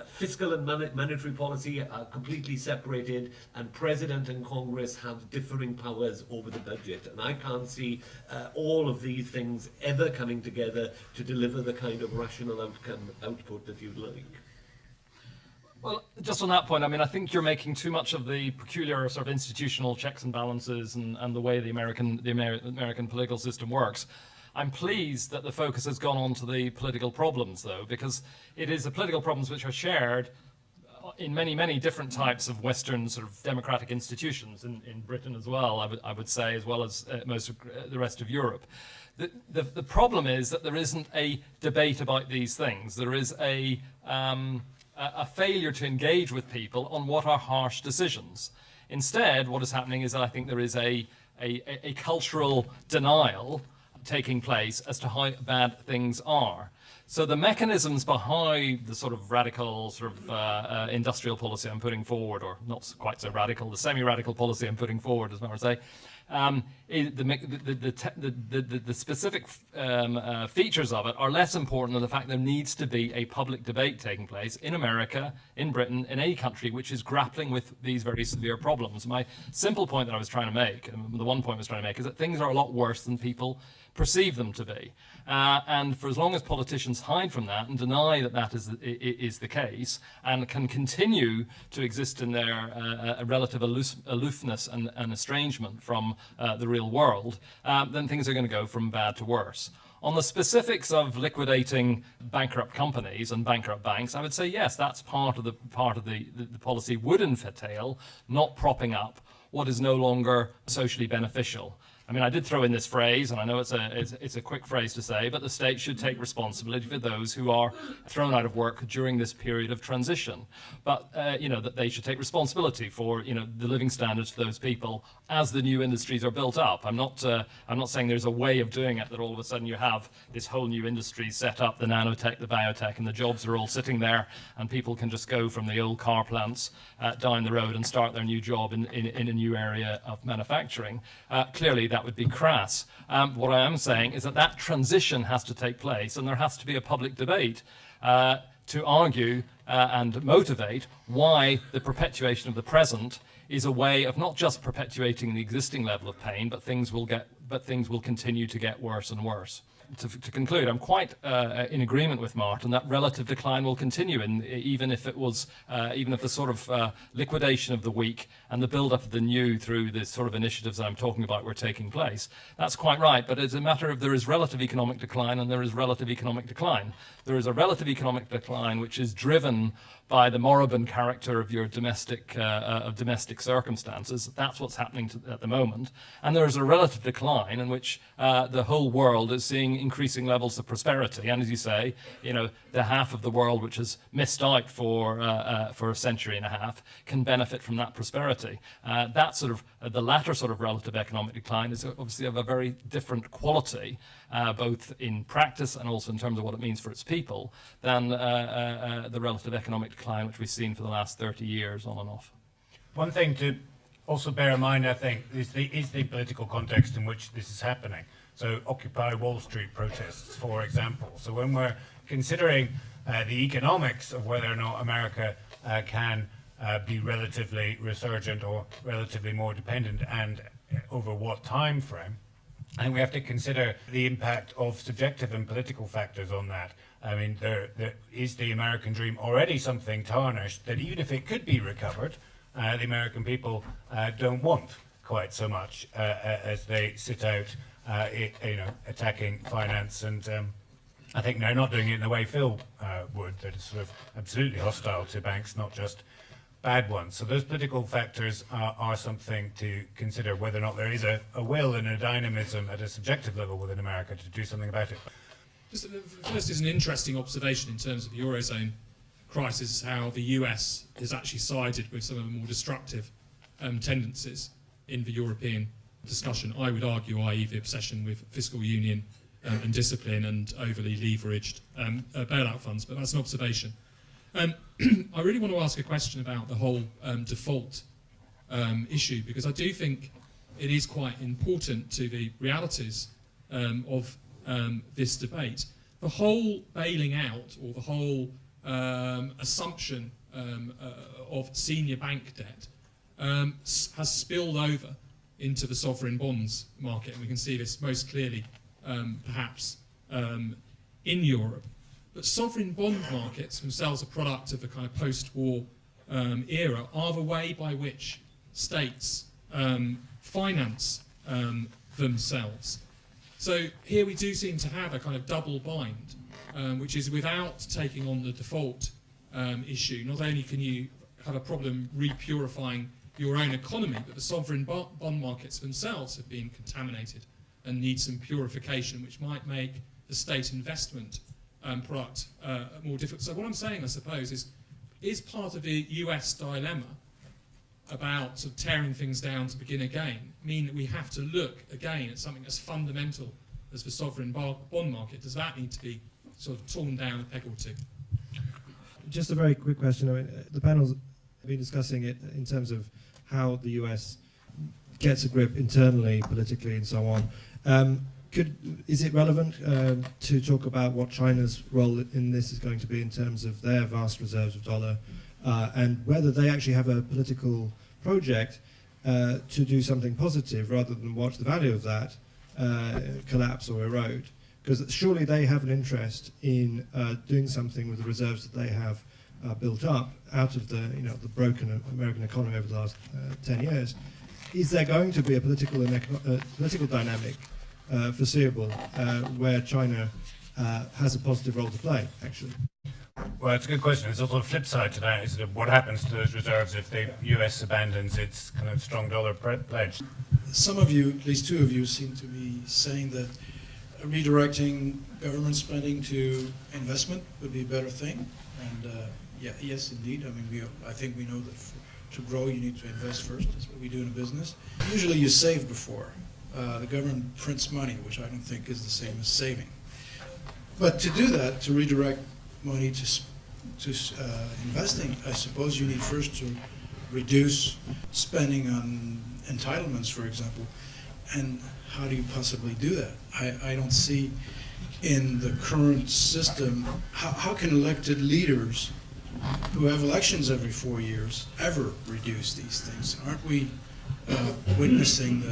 Speaker 3: Fiscal and monetary policy are completely separated, and President and Congress have differing powers over the budget. And I can't see all of these things ever coming together to deliver the kind of rational output that you'd like.
Speaker 4: Well, just on that point, I think you're making too much of the peculiar sort of institutional checks and balances and the way the American political system works. I'm pleased that the focus has gone on to the political problems, though, because it is the political problems which are shared in many, many different types of Western sort of democratic institutions, in Britain as well, I would say, as well as most of the rest of Europe. The problem is that there isn't a debate about these things. There is a failure to engage with people on what are harsh decisions. Instead, what is happening is that I think there is a cultural denial taking place as to how bad things are. So the mechanisms behind the sort of radical industrial policy I'm putting forward, or not quite so radical, the semi-radical policy I'm putting forward, as I would say, the specific features of it are less important than the fact there needs to be a public debate taking place in America, in Britain, in any country which is grappling with these very severe problems. My simple point that I was trying to make, and the one point I was trying to make, is that things are a lot worse than people perceive them to be. And for as long as politicians hide from that and deny that that is the case, and can continue to exist in their relative aloofness and estrangement from the real world, then things are going to go from bad to worse. On the specifics of liquidating bankrupt companies and bankrupt banks, I would say yes, that's part of the policy would entail not propping up what is no longer socially beneficial. I mean, I did throw in this phrase, and I know it's a quick phrase to say, but the state should take responsibility for those who are thrown out of work during this period of transition. But, that they should take responsibility for, the living standards for those people as the new industries are built up. I'm not saying there's a way of doing it that all of a sudden you have this whole new industry set up, the nanotech, the biotech, and the jobs are all sitting there, and people can just go from the old car plants down the road and start their new job in a new area of manufacturing. Clearly, that would be crass. What I am saying is that transition has to take place, and there has to be a public debate to argue and motivate why the perpetuation of the present is a way of not just perpetuating the existing level of pain, but things will continue to get worse and worse. To conclude, I'm quite in agreement with Martin that relative decline will continue, even if the sort of liquidation of the weak and the build-up of the new through the sort of initiatives I'm talking about were taking place. That's quite right, but it's a matter of there is relative economic decline and there is relative economic decline. There is a relative economic decline which is driven by the moribund character of your domestic circumstances. That's what's happening at the moment. And there is a relative decline in which the whole world is seeing increasing levels of prosperity. And as you say, the half of the world which has missed out for a century and a half can benefit from that prosperity. That sort of the latter sort of relative economic decline is obviously of a very different quality, both in practice and also in terms of what it means for its people, than the relative economic decline which we've seen for the last 30 years on and off.
Speaker 1: One thing to also bear in mind, I think, is the political context in which this is happening. So Occupy Wall Street protests, for example. So when we're considering the economics of whether or not America can be relatively resurgent or relatively more dependent, and over what time frame, I think we have to consider the impact of subjective and political factors on that. I mean, there is the American dream already something tarnished that even if it could be recovered, the American people don't want quite so much as they sit out, attacking finance. And I think they're not doing it in the way Phil would, that is sort of absolutely hostile to banks, not just bad ones. So those political factors are something to consider, whether or not there is a will and a dynamism at a subjective level within America to do something about it.
Speaker 5: Just first is an interesting observation in terms of the Eurozone crisis, how the US has actually sided with some of the more destructive tendencies in the European discussion. I would argue, i.e. the obsession with fiscal union and discipline and overly leveraged bailout funds, but that's an observation. I really want to ask a question about the whole default issue, because I do think it is quite important to the realities of this debate. The whole bailing out, or the whole assumption of senior bank debt has spilled over into the sovereign bonds market, and we can see this most clearly perhaps in Europe. But sovereign bond markets themselves, a product of the kind of post-war era, are the way by which states finance themselves. So here we do seem to have a kind of double bind, which is without taking on the default issue, not only can you have a problem repurifying your own economy, but the sovereign bond markets themselves have been contaminated and need some purification, which might make the state investment product more difficult. So what I'm saying, I suppose, is part of the US dilemma about sort of tearing things down to begin again mean that we have to look again at something as fundamental as the sovereign bond market? Does that need to be sort of torn down a peg or two.
Speaker 6: Just a very quick question. I mean, the panel's been discussing it in terms of how the US gets a grip internally, politically, and so on. Is it relevant to talk about what China's role in this is going to be in terms of their vast reserves of dollar, and whether they actually have a political project to do something positive rather than watch the value of that collapse or erode? Because surely they have an interest in doing something with the reserves that they have built up out of the broken American economy over the last 10 years. Is there going to be a political dynamic foreseeable where China has a positive role to play, actually?
Speaker 1: Well, it's a good question. There's also a flip side to that, is that what happens to those reserves if the US abandons its kind of strong dollar pledge?
Speaker 7: Some of you, at least two of you, seem to be saying that redirecting government spending to investment would be a better thing. And yes, indeed. I mean, I think we know that to grow, you need to invest first. That's what we do in a business. Usually you save before. The government prints money, which I don't think is the same as saving. But to do that, to redirect money to investing, I suppose you need first to reduce spending on entitlements, for example. And how do you possibly do that? I don't see in the current system, how can elected leaders who have elections every 4 years ever reduce these things? Aren't we witnessing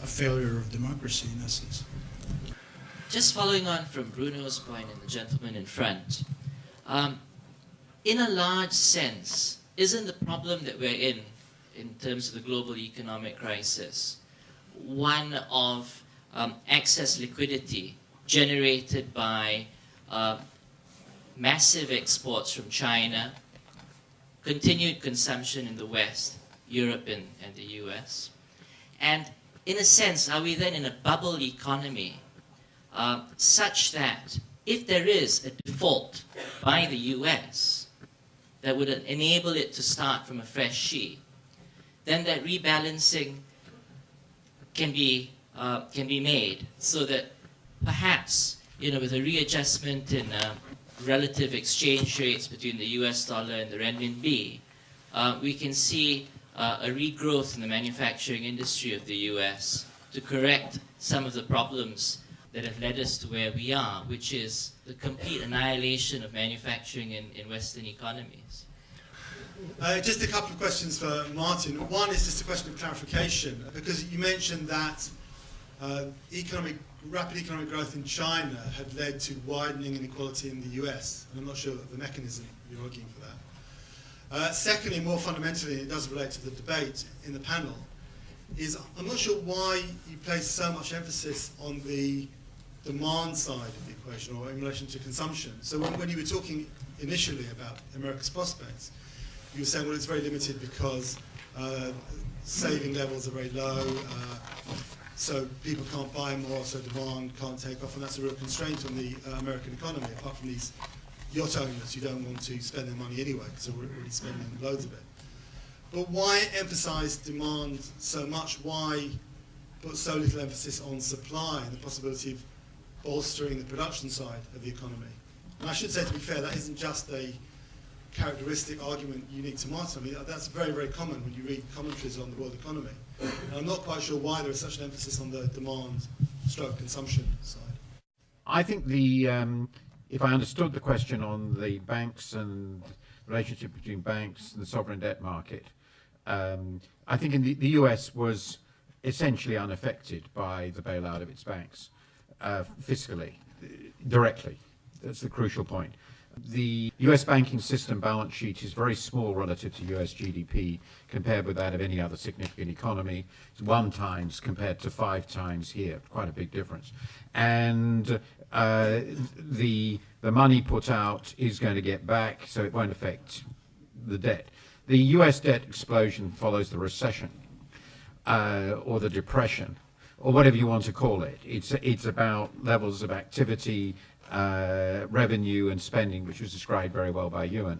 Speaker 7: a failure of democracy in essence?
Speaker 8: Just following on from Bruno's point and the gentleman in front, in a large sense, isn't the problem that we're in terms of the global economic crisis, one of excess liquidity generated by massive exports from China, continued consumption in the West, Europe and the US? And in a sense, are we then in a bubble economy such that if there is a default by the US that would enable it to start from a fresh sheet, then that rebalancing can be made so that perhaps, with a readjustment in relative exchange rates between the US dollar and the renminbi, we can see a regrowth in the manufacturing industry of the US to correct some of the problems that have led us to where we are, which is the complete annihilation of manufacturing in Western economies.
Speaker 9: Just a couple of questions for Martin. One is just a question of clarification, because you mentioned that rapid economic growth in China had led to widening inequality in the US, and I'm not sure of the mechanism you're looking for that. Secondly, more fundamentally, and it does relate to the debate in the panel, is I'm not sure why you place so much emphasis on the demand side of the equation, or in relation to consumption. So when you were talking initially about America's prospects, you were saying, well, it's very limited because saving levels are very low, so people can't buy more, so demand can't take off, and that's a real constraint on the American economy, apart from these yacht owners who don't want to spend their money anyway, because they're already spending loads of it. But why emphasize demand so much? Why put so little emphasis on supply and the possibility of bolstering the production side of the economy? And I should say, to be fair, that isn't just a characteristic argument unique to Martin. I mean, that's very, very common when you read commentaries on the world economy. And I'm not quite sure why there is such an emphasis on the demand/consumption side.
Speaker 2: I think if I understood the question on the banks and relationship between banks and the sovereign debt market, I think the US was essentially unaffected by the bailout of its banks fiscally, directly. That's the crucial point. The US banking system balance sheet is very small relative to US GDP compared with that of any other significant economy. It's 1 times compared to 5 times here, quite a big difference. And the money put out is going to get back, so it won't affect the debt. The US debt explosion follows the recession or the depression, or whatever you want to call it. It's about levels of activity, revenue and spending, which was described very well by Iwan.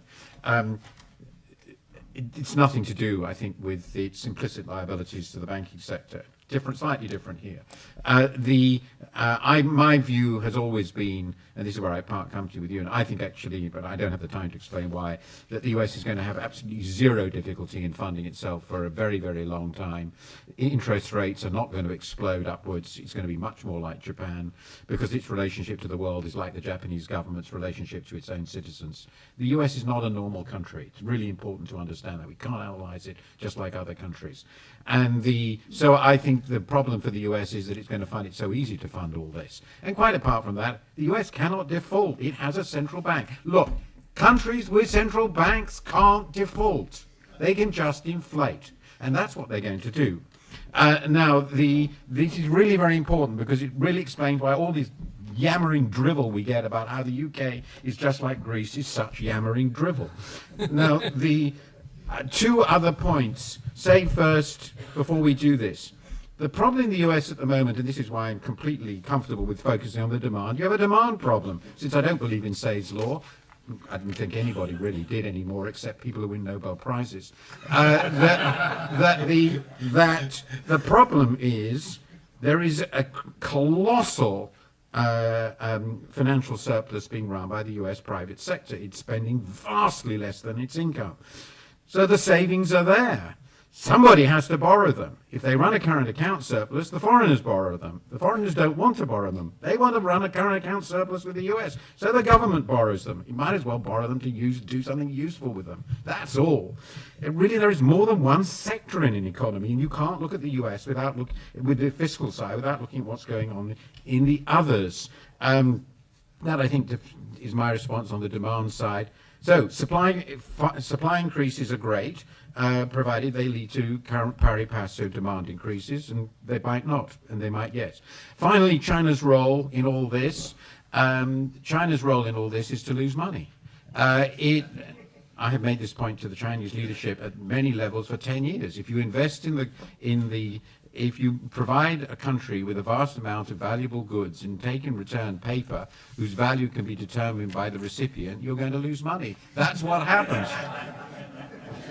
Speaker 2: It's nothing to do, I think, with its implicit liabilities to the banking sector. slightly different here. My view has always been, and this is where I come to with you, and I think actually, but I don't have the time to explain why, that the US is going to have absolutely zero difficulty in funding itself for a very, very long time. Interest rates are not going to explode upwards. It's going to be much more like Japan, because its relationship to the world is like the Japanese government's relationship to its own citizens. The US is not a normal country. It's really important to understand that. We can't analyze it just like other countries. And so I think the problem for the US is that it's going to find it so easy to fund all this. And quite apart from that, the US cannot default. It has a central bank. Look, countries with central banks can't default. They can just inflate. And that's what they're going to do. Now, this is really very important, because it really explains why all this yammering drivel we get about how the UK is just like Greece is such yammering drivel. Now, two other points. Say first, before we do this, the problem in the US at the moment, and this is why I'm completely comfortable with focusing on the demand, you have a demand problem. Since I don't believe in Say's law, I don't think anybody really did anymore, except people who win Nobel Prizes. The problem is there is a colossal financial surplus being run by the US private sector. It's spending vastly less than its income. So the savings are there. Somebody has to borrow them. If they run a current account surplus, the foreigners borrow them. The foreigners don't want to borrow them. They want to run a current account surplus with the US. So the government borrows them. You might as well borrow them to do something useful with them. That's all. There is more than one sector in an economy, and you can't look at the US with the fiscal side without looking at what's going on in the others. That, I think, is my response on the demand side. So supply increases are great, provided they lead to current pari passu demand increases, and they might not, and they might yes. Finally, China's role in all this. Is to lose money. I have made this point to the Chinese leadership at many levels for 10 years. If you invest if you provide a country with a vast amount of valuable goods and take in return paper whose value can be determined by the recipient, you're going to lose money. That's what happens.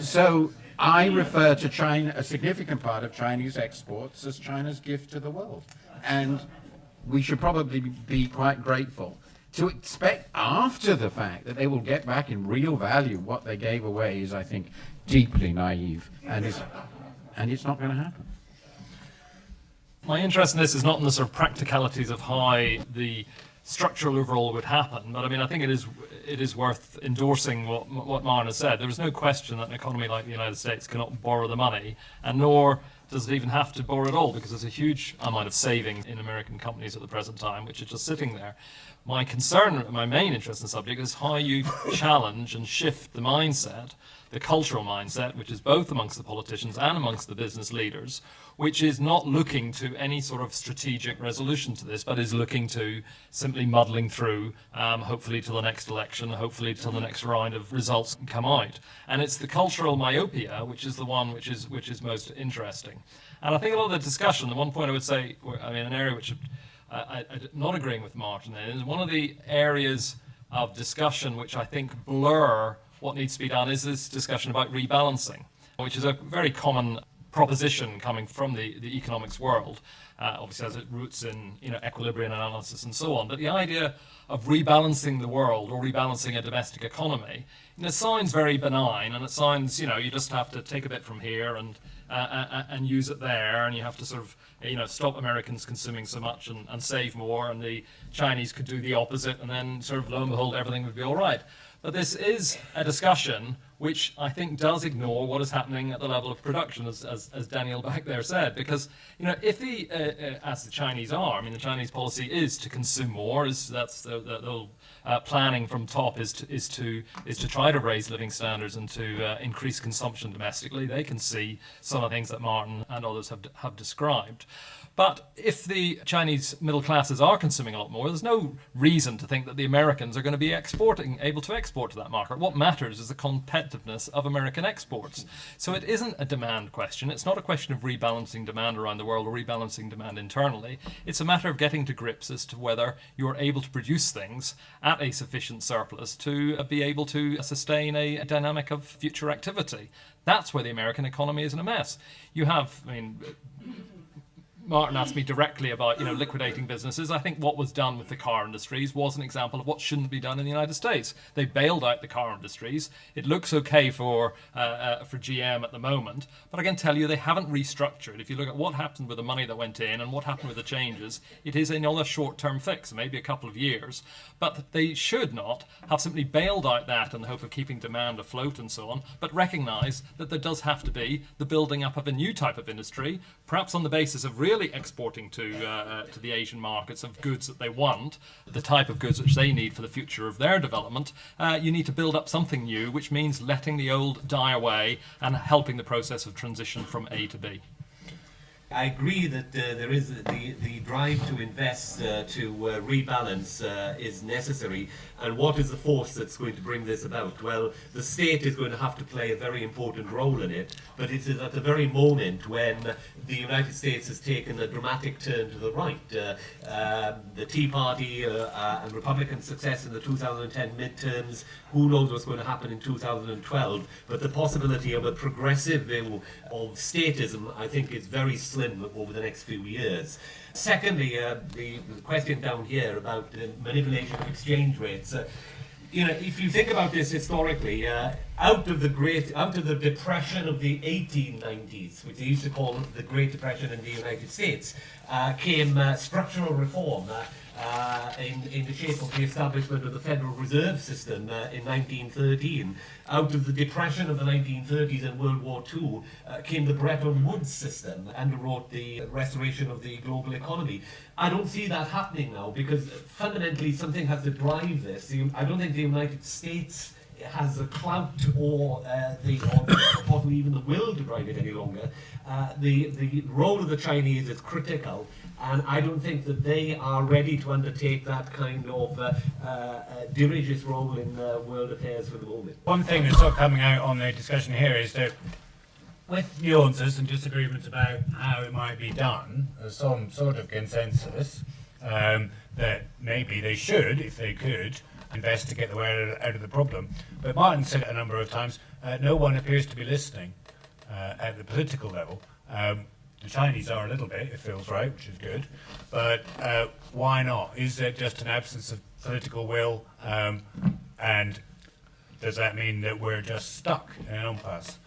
Speaker 2: So I refer to China, a significant part of Chinese exports, as China's gift to the world. And we should probably be quite grateful. To expect after the fact that they will get back in real value what they gave away is, I think, deeply naive, and it's not going to happen.
Speaker 4: My interest in this is not in the sort of practicalities of how the structural overall would happen, but I mean, I think it is worth endorsing what Mullan has said. There is no question that an economy like the United States cannot borrow the money, and nor does it even have to borrow at all, because there's a huge amount of savings in American companies at the present time, which are just sitting there. My concern, my main interest in the subject, is how you challenge and shift the mindset, the cultural mindset, which is both amongst the politicians and amongst the business leaders, which is not looking to any sort of strategic resolution to this, but is looking to simply muddling through, hopefully till the next election, hopefully till the next round of results come out. And it's the cultural myopia, which is the one which is most interesting. And I think a lot of the discussion, the one point I would say, an area which I'm not agreeing with Martin in, is one of the areas of discussion which I think blur what needs to be done is this discussion about rebalancing, which is a very common proposition coming from the economics world. Obviously has its roots in equilibrium analysis and so on. But the idea of rebalancing the world or rebalancing a domestic economy, it sounds very benign, and it sounds you just have to take a bit from here and use it there, and you have to sort of stop Americans consuming so much and save more, and the Chinese could do the opposite, and then sort of lo and behold everything would be all right. But this is a discussion which I think does ignore what is happening at the level of production, as Daniel back there said. Because if as the Chinese are, the Chinese policy is to consume more. That's the planning from top is to try to raise living standards and to increase consumption domestically. They can see some of the things that Martin and others have described. But if the Chinese middle classes are consuming a lot more, there's no reason to think that the Americans are going to be able to export to that market. What matters is the competitiveness of American exports. So it isn't a demand question. It's not a question of rebalancing demand around the world or rebalancing demand internally. It's a matter of getting to grips as to whether you're able to produce things at a sufficient surplus to be able to sustain a dynamic of future activity. That's where the American economy is in a mess. You have, Martin asked me directly about, liquidating businesses. I think what was done with the car industries was an example of what shouldn't be done in the United States. They bailed out the car industries. It looks okay for GM at the moment, but I can tell you they haven't restructured. If you look at what happened with the money that went in and what happened with the changes, it is another short-term fix, maybe a couple of years. But they should not have simply bailed out that in the hope of keeping demand afloat and so on, but recognise that there does have to be the building up of a new type of industry, perhaps on the basis of really exporting to the Asian markets of goods that they want, the type of goods which they need for the future of their development. You need to build up something new, which means letting the old die away and helping the process of transition from A to B.
Speaker 3: I agree that there is the drive to invest, to rebalance is necessary. And what is the force that's going to bring this about? Well, the state is going to have to play a very important role in it, but it is at the very moment when the United States has taken a dramatic turn to the right. The Tea Party and Republican success in the 2010 midterms, who knows what's going to happen in 2012, but the possibility of a progressive view of statism, I think, is very slim over the next few years. Secondly, the question down here about manipulation of exchange rates. If you think about this historically, out of the depression of the 1890s, which they used to call the Great Depression in the United States, came structural reform in the shape of the establishment of the Federal Reserve System in 1913. Out of the depression of the 1930s and World War II came the Bretton Woods system, underwrote the restoration of the global economy. I don't see that happening now because fundamentally something has to drive this. I don't think the United States has the clout or possibly even the will to drive it any longer. The role of the Chinese is critical, and I don't think that they are ready to undertake that kind of dirigious role in world affairs for the moment.
Speaker 1: One thing that's sort of coming out on the discussion here is that with nuances and disagreements about how it might be done, there's some sort of consensus that maybe they should, if they could, invest to get the way out of the problem. But Martin said it a number of times, no one appears to be listening at the political level. The Chinese are a little bit, it feels right, which is good. But why not? Is there just an absence of political will? And does that mean that we're just stuck in an impasse?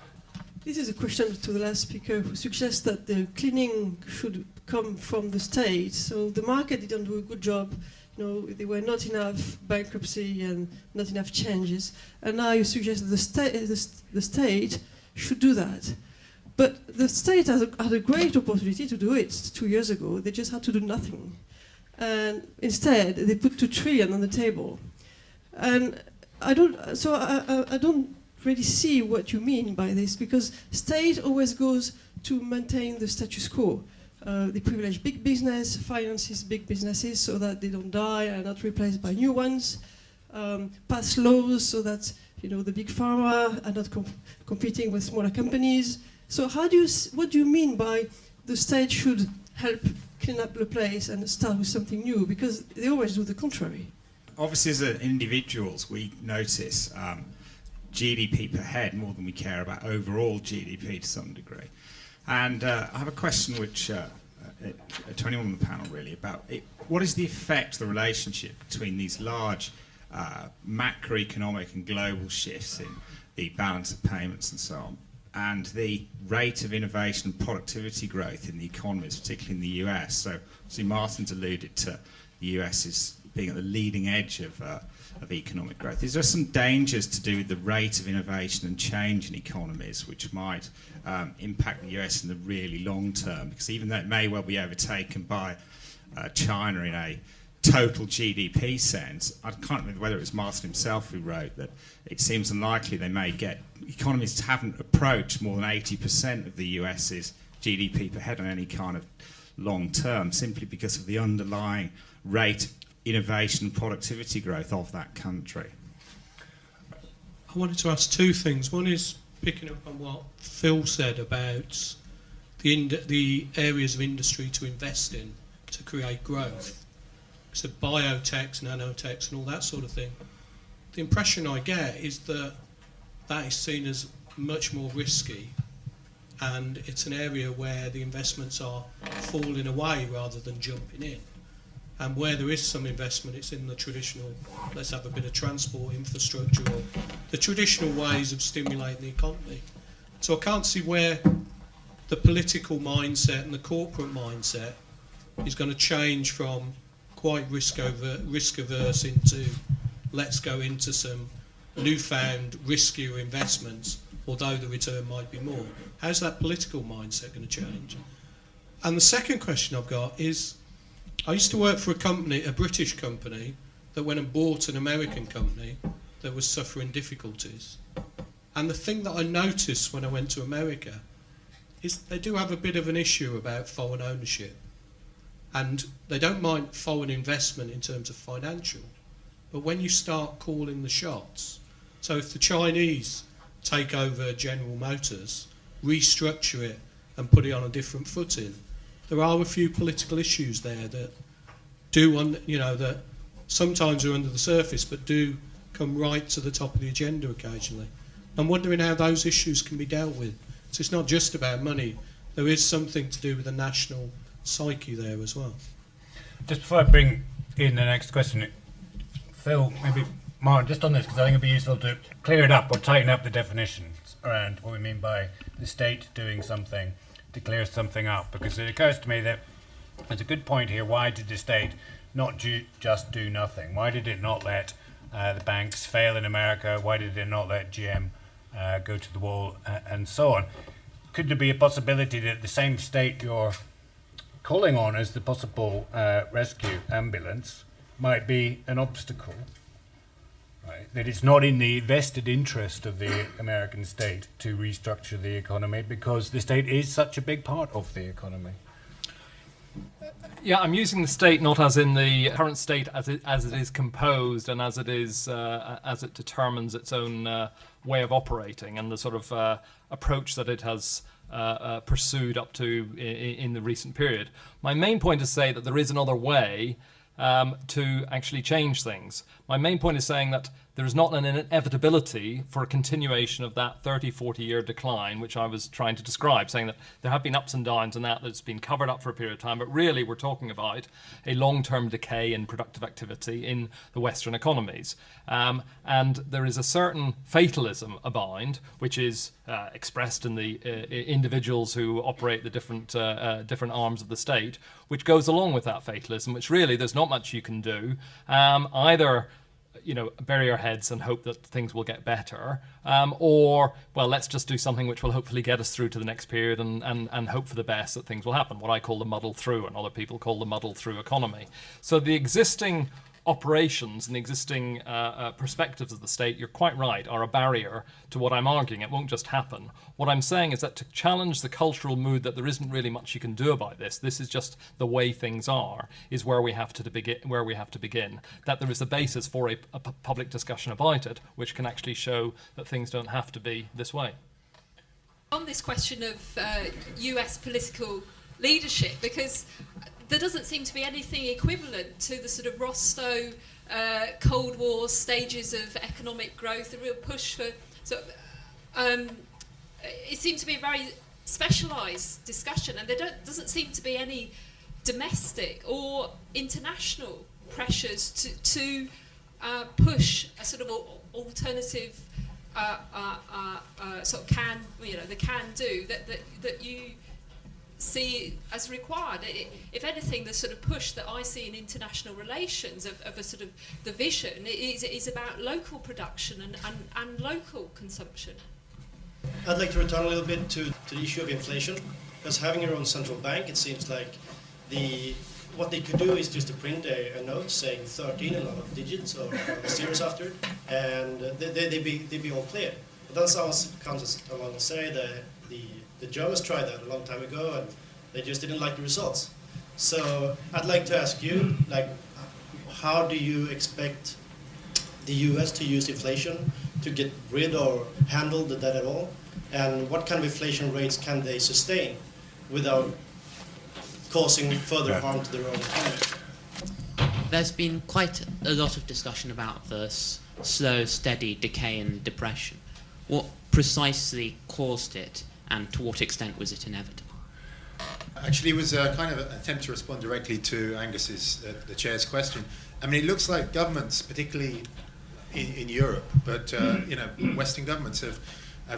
Speaker 10: This is a question to the last speaker who suggests that the cleaning should come from the state. So the market didn't do a good job. There were not enough bankruptcy and not enough changes. And now you suggest that the state should do that. But the state had a great opportunity to do it 2 years ago. They just had to do nothing. And instead, they put $2 trillion on the table. And I don't really see what you mean by this, because state always goes to maintain the status quo. They privilege big business, finances big businesses so that they don't die and are not replaced by new ones. Pass laws so that the big pharma are not competing with smaller companies. So what do you mean by the state should help clean up the place and start with something new? Because they always do the contrary.
Speaker 11: Obviously, as individuals, we notice GDP per head more than we care about overall GDP to some degree. And I have a question which, to anyone on the panel really, about what is the effect, the relationship between these large macroeconomic and global shifts in the balance of payments and so on, and the rate of innovation and productivity growth in the economies, particularly in the US. So, Martin's alluded to the US as being at the leading edge of economic growth. Is there some dangers to do with the rate of innovation and change in economies which might impact the US in the really long term? Because even though it may well be overtaken by China in a total GDP sense, I can't remember whether it was Martin himself who wrote that it seems unlikely they may get, economies haven't approached more than 80% of the US's GDP per head on any kind of long term, simply because of the underlying rate of innovation and productivity growth of that country.
Speaker 5: I wanted to ask two things. One is picking up on what Phil said about the areas of industry to invest in to create growth. So biotechs, nanotechs and all that sort of thing. The impression I get is that that is seen as much more risky
Speaker 7: and it's an area where the investments are falling away rather than jumping in. And where there is some investment, it's in the traditional, let's have a bit of transport infrastructure, or the traditional ways of stimulating the economy. So I can't see where the political mindset and the corporate mindset is going to change from quite risk averse into let's go into some newfound riskier investments, although the return might be more. How's that political mindset going to change? And the second question I've got is, I used to work for a company, a British company, that went and bought an American company that was suffering difficulties. And the thing that I noticed when I went to America is they do have a bit of an issue about foreign ownership. And they don't mind foreign investment in terms of financial. But when you start calling the shots, so if the Chinese take over General Motors, restructure it and put it on a different footing, there are a few political issues there that that sometimes are under the surface but do come right to the top of the agenda occasionally. I'm wondering how those issues can be dealt with. So it's not just about money. There is something to do with the national psyche there as well.
Speaker 1: Just before I bring in the next question, Phil, maybe Martin, just on this, because I think it'd be useful to clear it up or tighten up the definitions around what we mean by the state doing something to clear something up, because it occurs to me that there's a good point here. Why did the state not just do nothing? Why did it not let the banks fail in America? Why did it not let GM go to the wall and so on? Could there be a possibility that the same state you're calling on as the possible rescue ambulance might be an obstacle? Right? That it's not in the vested interest of the American state to restructure the economy because the state is such a big part of the economy.
Speaker 4: Yeah, I'm using the state not as in the current state as it is composed and as it is as it determines its own way of operating and the sort of approach that it has pursued up to in the recent period. My main point is to say that there is another way to actually change things. My main point is saying that there is not an inevitability for a continuation of that 30, 40-year decline, which I was trying to describe, saying that there have been ups and downs and that's been covered up for a period of time, but really we're talking about a long-term decay in productive activity in the Western economies. And there is a certain fatalism abound, which is expressed in the individuals who operate the different arms of the state, which goes along with that fatalism, which really there's not much you can do. Either bury our heads and hope that things will get better, or, well, let's just do something which will hopefully get us through to the next period and hope for the best that things will happen, what I call the muddle through and other people call the muddle through economy. So the existing operations and the existing perspectives of the state, you're quite right, are a barrier to what I'm arguing. It won't just happen. What I'm saying is that to challenge the cultural mood that there isn't really much you can do about this is just the way things are, is where we have to begin. That there is a basis for a public discussion about it, which can actually show that things don't have to be this way.
Speaker 12: On this question of US political leadership, because there doesn't seem to be anything equivalent to the sort of Rostow Cold War stages of economic growth, a real push for it seems to be a very specialised discussion, and there doesn't seem to be any domestic or international pressures to push a sort of alternative sort of the can do that you see as required. If anything, the sort of push that I see in international relations of a sort of the vision is about local production and local consumption.
Speaker 13: I'd like to return a little bit to the issue of inflation, because having your own central bank, it seems like what they could do is just to print a note saying 13, a lot of digits or zeros after it, and they'd be all clear. But then someone comes along and say that the Germans tried that a long time ago and they just didn't like the results. So I'd like to ask you, how do you expect the US to use inflation to get rid or handle the debt at all? And what kind of inflation rates can they sustain without causing further harm to their own economy?
Speaker 8: There's been quite a lot of discussion about the slow, steady decay and depression. What precisely caused it,
Speaker 14: and to what extent was it inevitable?
Speaker 15: Actually, it was a kind of an attempt to respond directly to Angus's, the chair's question. I mean, it looks like governments, particularly in Europe, but Western governments have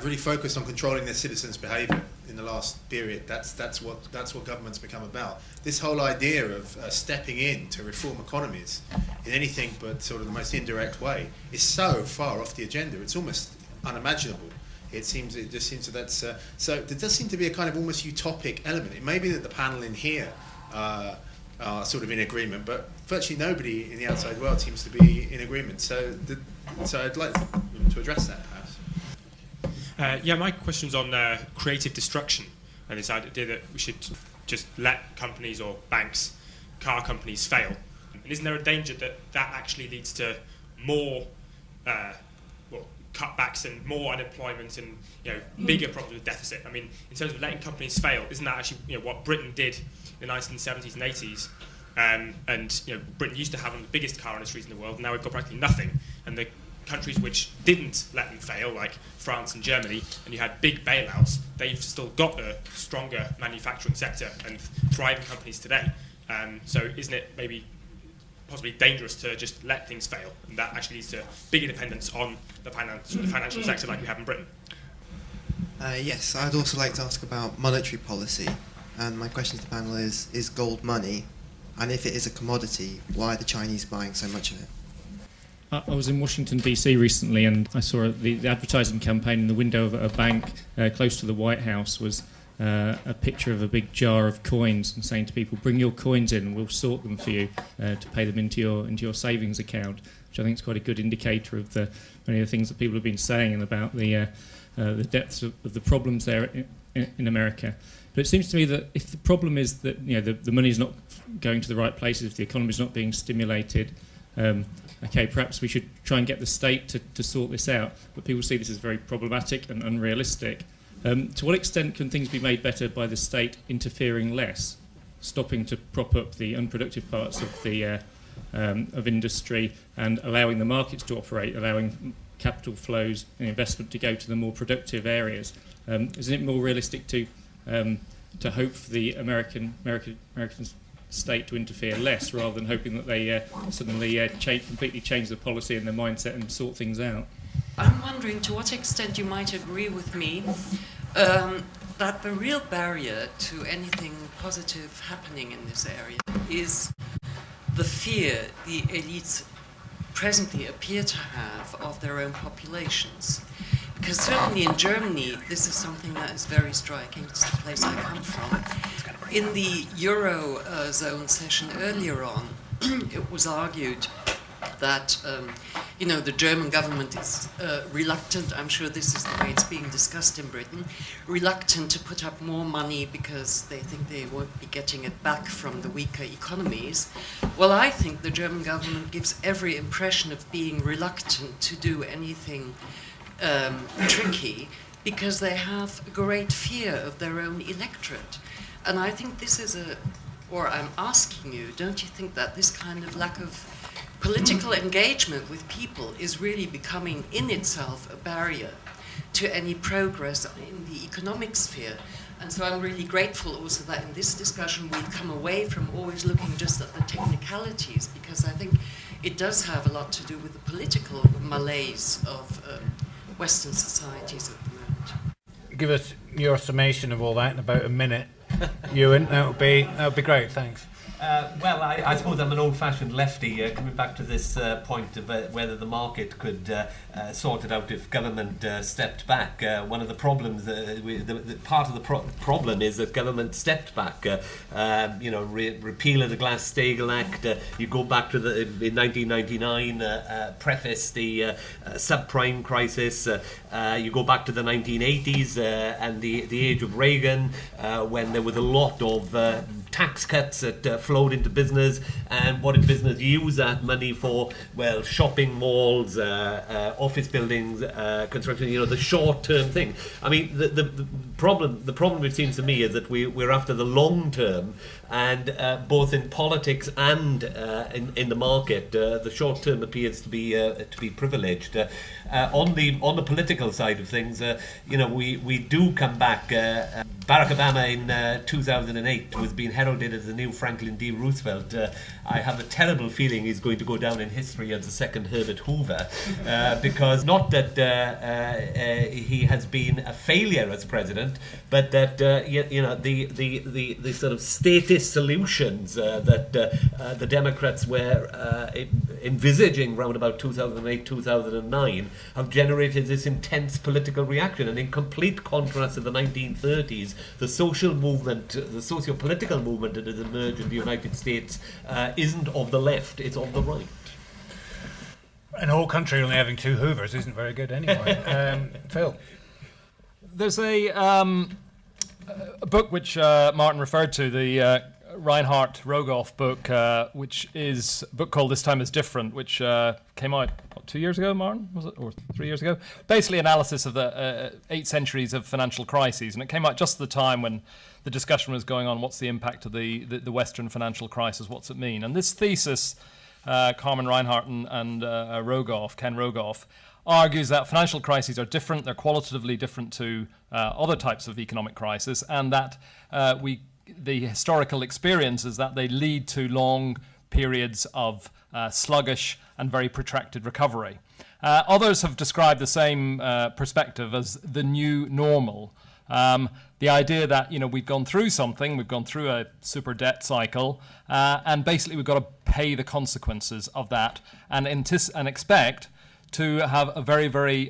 Speaker 15: really focused on controlling their citizens' behaviour in the last period. That's what governments become about. This whole idea of stepping in to reform economies in anything but sort of the most indirect way is so far off the agenda. It's almost unimaginable. It just seems that that's so. There does seem to be a kind of almost utopic element. It may be that the panel in here are sort of in agreement, but virtually nobody in the outside world seems to be in agreement. So I'd like to address that, perhaps.
Speaker 16: My question's on creative destruction and this idea that we should just let companies or banks, car companies fail. And isn't there a danger that actually leads to more cutbacks and more unemployment and bigger problems with deficit? I mean, in terms of letting companies fail, isn't that actually what Britain did in the 1970s and 80s? And Britain used to have one of the biggest car industries in the world, and now we've got practically nothing. And the countries which didn't let them fail, like France and Germany, and you had big bailouts, they've still got a stronger manufacturing sector and thriving companies today. So isn't it maybe possibly dangerous to just let things fail, and that actually leads to bigger dependence on the financial sector like we have in Britain?
Speaker 17: Yes, I'd also like to ask about monetary policy, and my question to the panel is gold money? And if it is a commodity, why are the Chinese buying so much of it?
Speaker 5: I was in Washington, D.C. recently, and I saw the advertising campaign in the window of a bank close to the White House was a picture of a big jar of coins and saying to people, bring your coins in and we'll sort them for you to pay them into your savings account, which I think is quite a good indicator of many of the things that people have been saying and about the depths of the problems there in America. But it seems to me that if the problem is that the money is not going to the right places, if the economy is not being stimulated, perhaps we should try and get the state to sort this out. But people see this as very problematic and unrealistic. To what extent can things be made better by the state interfering less, stopping to prop up the unproductive parts of the of industry and allowing the markets to operate, allowing capital flows and investment to go to the more productive areas? Isn't it more realistic to hope for the American state to interfere less, rather than hoping that they suddenly completely change the policy and their mindset and sort things out?
Speaker 18: I'm wondering to what extent you might agree with me that the real barrier to anything positive happening in this area is the fear the elites presently appear to have of their own populations. Because certainly in Germany, this is something that is very striking. It's the place I come from. In the Eurozone session earlier on, it was argued that the German government is reluctant, I'm sure this is the way it's being discussed in Britain, reluctant to put up more money because they think they won't be getting it back from the weaker economies. Well, I think the German government gives every impression of being reluctant to do anything tricky because they have a great fear of their own electorate. And I think this is I'm asking you, don't you think that this kind of lack of political engagement with people is really becoming in itself a barrier to any progress in the economic sphere? And so I'm really grateful also that in this discussion we've come away from always looking just at the technicalities, because I think it does have a lot to do with the political malaise of Western societies at the moment.
Speaker 1: Give us your summation of all that in about a minute, Ewan. That would be great. Thanks.
Speaker 3: I suppose I'm an old-fashioned lefty, coming back to this point of whether the market could sort it out if government stepped back. One of the problems, part of the problem is that government stepped back. Repeal of the Glass-Steagall Act. You go back to in 1999, preface the subprime crisis. You go back to the 1980s and the age of Reagan, when there was a lot of tax cuts that flowed into business. And what did business use that money for? Well, shopping malls, office buildings, construction, the short-term thing. I mean, the the problem it seems to me is that we're after the long term, and both in politics and in the market, the short term appears to be privileged. On the political side of things, we do come back. Barack Obama in 2008 was being heralded as the new Franklin D. Roosevelt. I have a terrible feeling he's going to go down in history as the second Herbert Hoover, because not that he has been a failure as president, but that the sort of statist solutions that the Democrats were envisaging round about 2008, 2009 have generated this intense political reaction. And in complete contrast to the 1930s, the social movement, the socio-political movement that has emerged in the United States isn't of the left, it's of the right.
Speaker 1: An whole country only having two Hoovers isn't very good anyway. Phil?
Speaker 4: There's a book which Martin referred to, the Reinhard Rogoff book, which is a book called This Time Is Different, which came out 2 years ago, Martin, was it, or 3 years ago? Basically analysis of the 8 centuries of financial crises, and it came out just at the time when the discussion was going on, what's the impact of the Western financial crisis, what's it mean? And this thesis, Carmen Reinhardt and Ken Rogoff, argues that financial crises are different, they're qualitatively different to other types of economic crisis, and that the historical experience is that they lead to long periods of sluggish and very protracted recovery. Others have described the same perspective as the new normal. The idea that we've gone through something, we've gone through a super debt cycle, and basically we've got to pay the consequences of that, and expect to have a very, very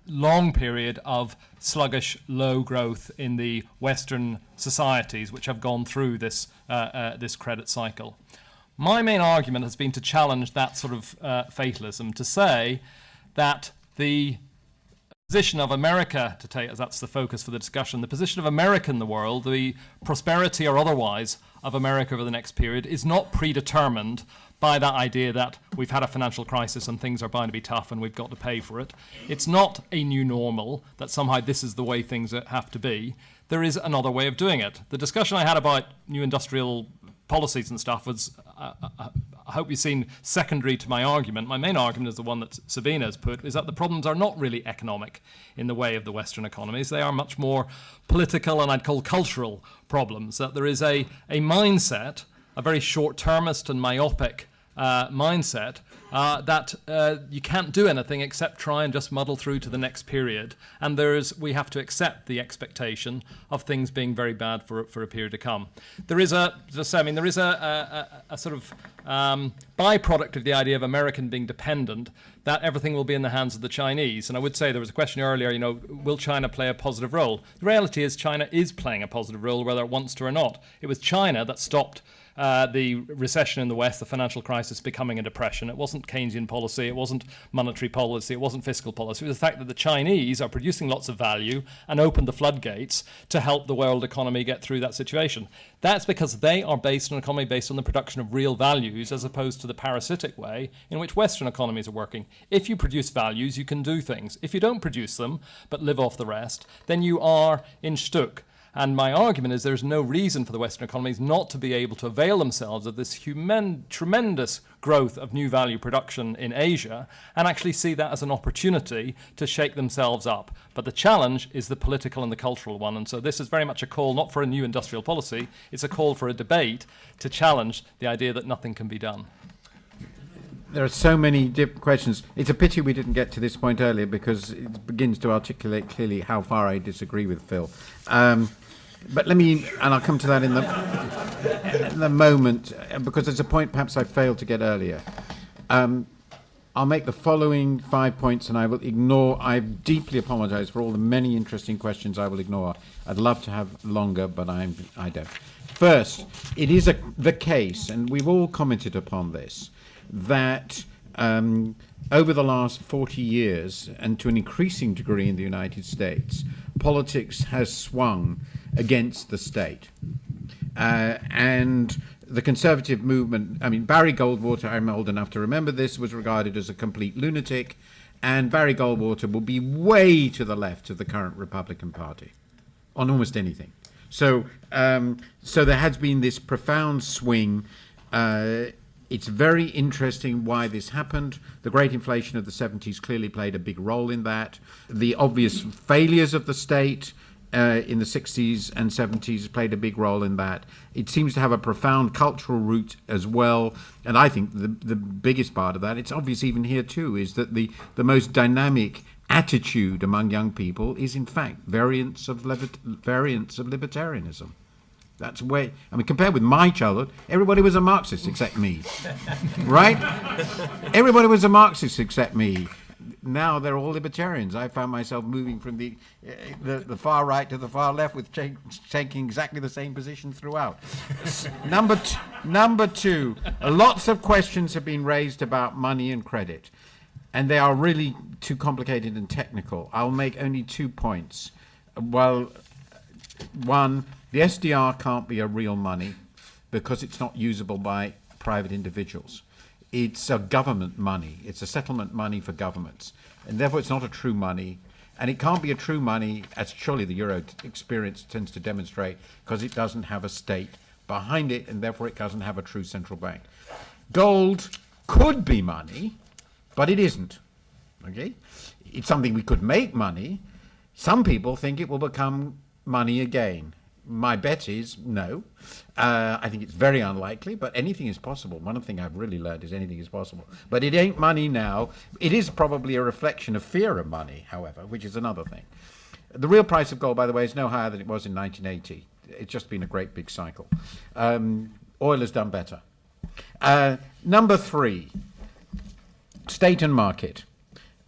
Speaker 4: long period of sluggish, low growth in the Western societies which have gone through this credit cycle. My main argument has been to challenge that sort of fatalism, to say that the position of America, to take as that's the focus for the discussion, the position of America in the world, the prosperity or otherwise of America over the next period, is not predetermined by that idea that we've had a financial crisis and things are bound to be tough and we've got to pay for it. It's not a new normal, that somehow this is the way things have to be. There is another way of doing it. The discussion I had about new industrial policies and stuff was, I hope you've seen, secondary to my argument. My main argument is the one that Sabina has put, is that the problems are not really economic in the way of the Western economies. They are much more political and I'd call cultural problems, that there is a mindset, a very short-termist and myopic mindset that you can't do anything except try and just muddle through to the next period. And we have to accept the expectation of things being very bad for a period to come. There is a sort of byproduct of the idea of American being dependent, that everything will be in the hands of the Chinese. And I would say, there was a question earlier, will China play a positive role? The reality is China is playing a positive role, whether it wants to or not. It was China that stopped the recession in the West, the financial crisis becoming a depression. It wasn't Keynesian policy, it wasn't monetary policy, it wasn't fiscal policy. It was the fact that the Chinese are producing lots of value and opened the floodgates to help the world economy get through that situation. That's because they are based on an economy based on the production of real values, as opposed to the parasitic way in which Western economies are working. If you produce values, you can do things. If you don't produce them, but live off the rest, then you are in shtuk. And my argument is there's no reason for the Western economies not to be able to avail themselves of this tremendous growth of new value production in Asia and actually see that as an opportunity to shake themselves up. But the challenge is the political and the cultural one. And so this is very much a call not for a new industrial policy, it's a call for a debate to challenge the idea that nothing can be done.
Speaker 2: There are so many different questions. It's a pity we didn't get to this point earlier, because it begins to articulate clearly how far I disagree with Phil. But I'll come to that in the moment, because there's a point perhaps I failed to get earlier. I'll make the following 5 points, and I will ignore. I deeply apologise for all the many interesting questions I will ignore. I'd love to have longer, but I don't. First, it is the case, and we've all commented upon this, that over the last 40 years, and to an increasing degree in the United States, politics has swung against the state. And the conservative movement, Barry Goldwater, I'm old enough to remember this, was regarded as a complete lunatic, and Barry Goldwater will be way to the left of the current Republican Party. on almost anything. So there has been this profound swing. It's very interesting why this happened. The great inflation of the 70s clearly played a big role in that. The obvious failures of the state in the 60s and 70s played a big role in that. It seems to have a profound cultural root as well. And I think the biggest part of that, it's obvious even here too, is that the most dynamic attitude among young people is in fact variants of libertarianism. That's way. I mean, compared with my childhood, everybody was a Marxist except me, right? Everybody was a Marxist except me. Now they're all libertarians. I found myself moving from the far right to the far left, with taking exactly the same position throughout. Number two, lots of questions have been raised about money and credit, and they are really too complicated and technical. I'll make only 2 points. Well, one, the SDR can't be a real money because it's not usable by private individuals. It's a government money. It's a settlement money for governments. And therefore it's not a true money. And it can't be a true money, as surely the Euro experience tends to demonstrate, because it doesn't have a state behind it, and therefore it doesn't have a true central bank. Gold could be money, but it isn't. Okay? It's something we could make money. Some people think it will become money again. My bet is no. I think it's very unlikely, but anything is possible. One thing I've really learned is anything is possible. But it ain't money now. It is probably a reflection of fear of money, however, which is another thing. The real price of gold, by the way, is no higher than it was in 1980. It's just been a great big cycle. Oil has done better. Number three, state and market.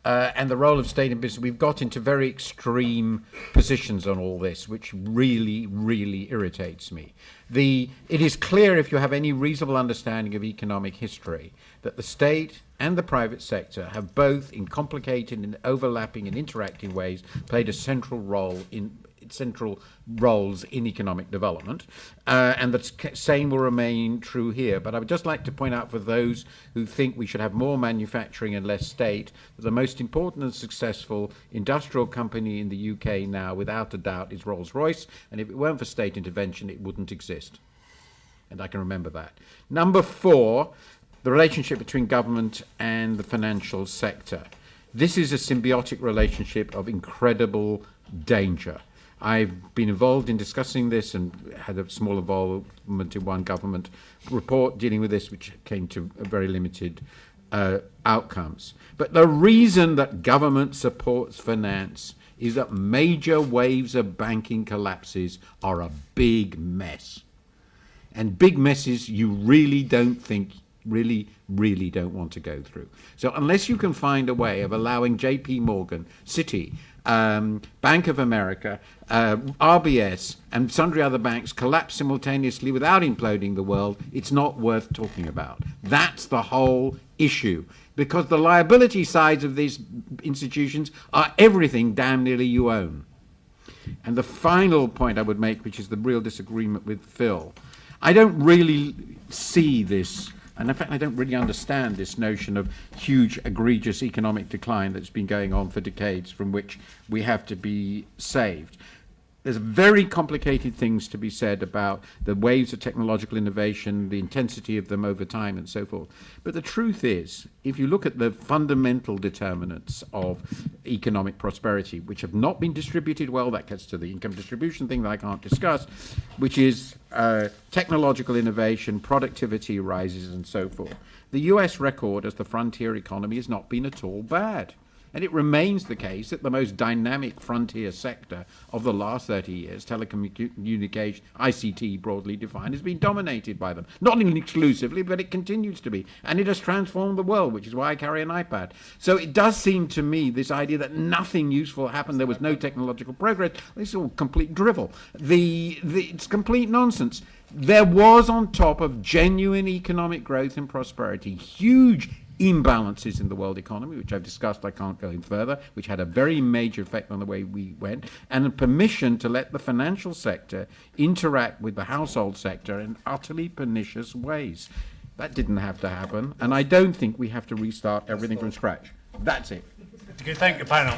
Speaker 2: And the role of state and business. We've got into very extreme positions on all this, which really, really irritates me. It is clear, if you have any reasonable understanding of economic history, that the state and the private sector have both, in complicated and overlapping and interacting ways, played a central roles in economic development, and the same will remain true here. But I would just like to point out, for those who think we should have more manufacturing and less state, that the most important and successful industrial company in the UK now, without a doubt, is Rolls-Royce, and if it weren't for state intervention, it wouldn't exist. And I can remember that. Number four, the relationship between government and the financial sector. This is a symbiotic relationship of incredible danger. I've been involved in discussing this and had a small involvement in one government report dealing with this, which came to very limited outcomes. But the reason that government supports finance is that major waves of banking collapses are a big mess. And big messes you really don't don't want to go through. So unless you can find a way of allowing JP Morgan, Citi, Bank of America, RBS, and sundry other banks collapse simultaneously without imploding the world, it's not worth talking about. That's the whole issue. Because the liability sides of these institutions are everything damn nearly you own. And the final point I would make, which is the real disagreement with Phil, I don't really see this. And in fact, I don't really understand this notion of huge, egregious economic decline that's been going on for decades, from which we have to be saved. There's very complicated things to be said about the waves of technological innovation, the intensity of them over time, and so forth. But the truth is, if you look at the fundamental determinants of economic prosperity, which have not been distributed well, that gets to the income distribution thing that I can't discuss, which is technological innovation, productivity rises, and so forth. The US record as the frontier economy has not been at all bad. And it remains the case that the most dynamic frontier sector of the last 30 years, telecommunication, ICT broadly defined, has been dominated by them. Not exclusively, but it continues to be. And it has transformed the world, which is why I carry an iPad. So it does seem to me, this idea that nothing useful happened, there was no technological progress, this is all complete drivel. It's complete nonsense. There was, on top of genuine economic growth and prosperity, huge imbalances in the world economy, which I've discussed, I can't go in further, which had a very major effect on the way we went, and a permission to let the financial sector interact with the household sector in utterly pernicious ways. That didn't have to happen, and I don't think we have to restart everything from scratch. That's it.
Speaker 1: Thank you, panel.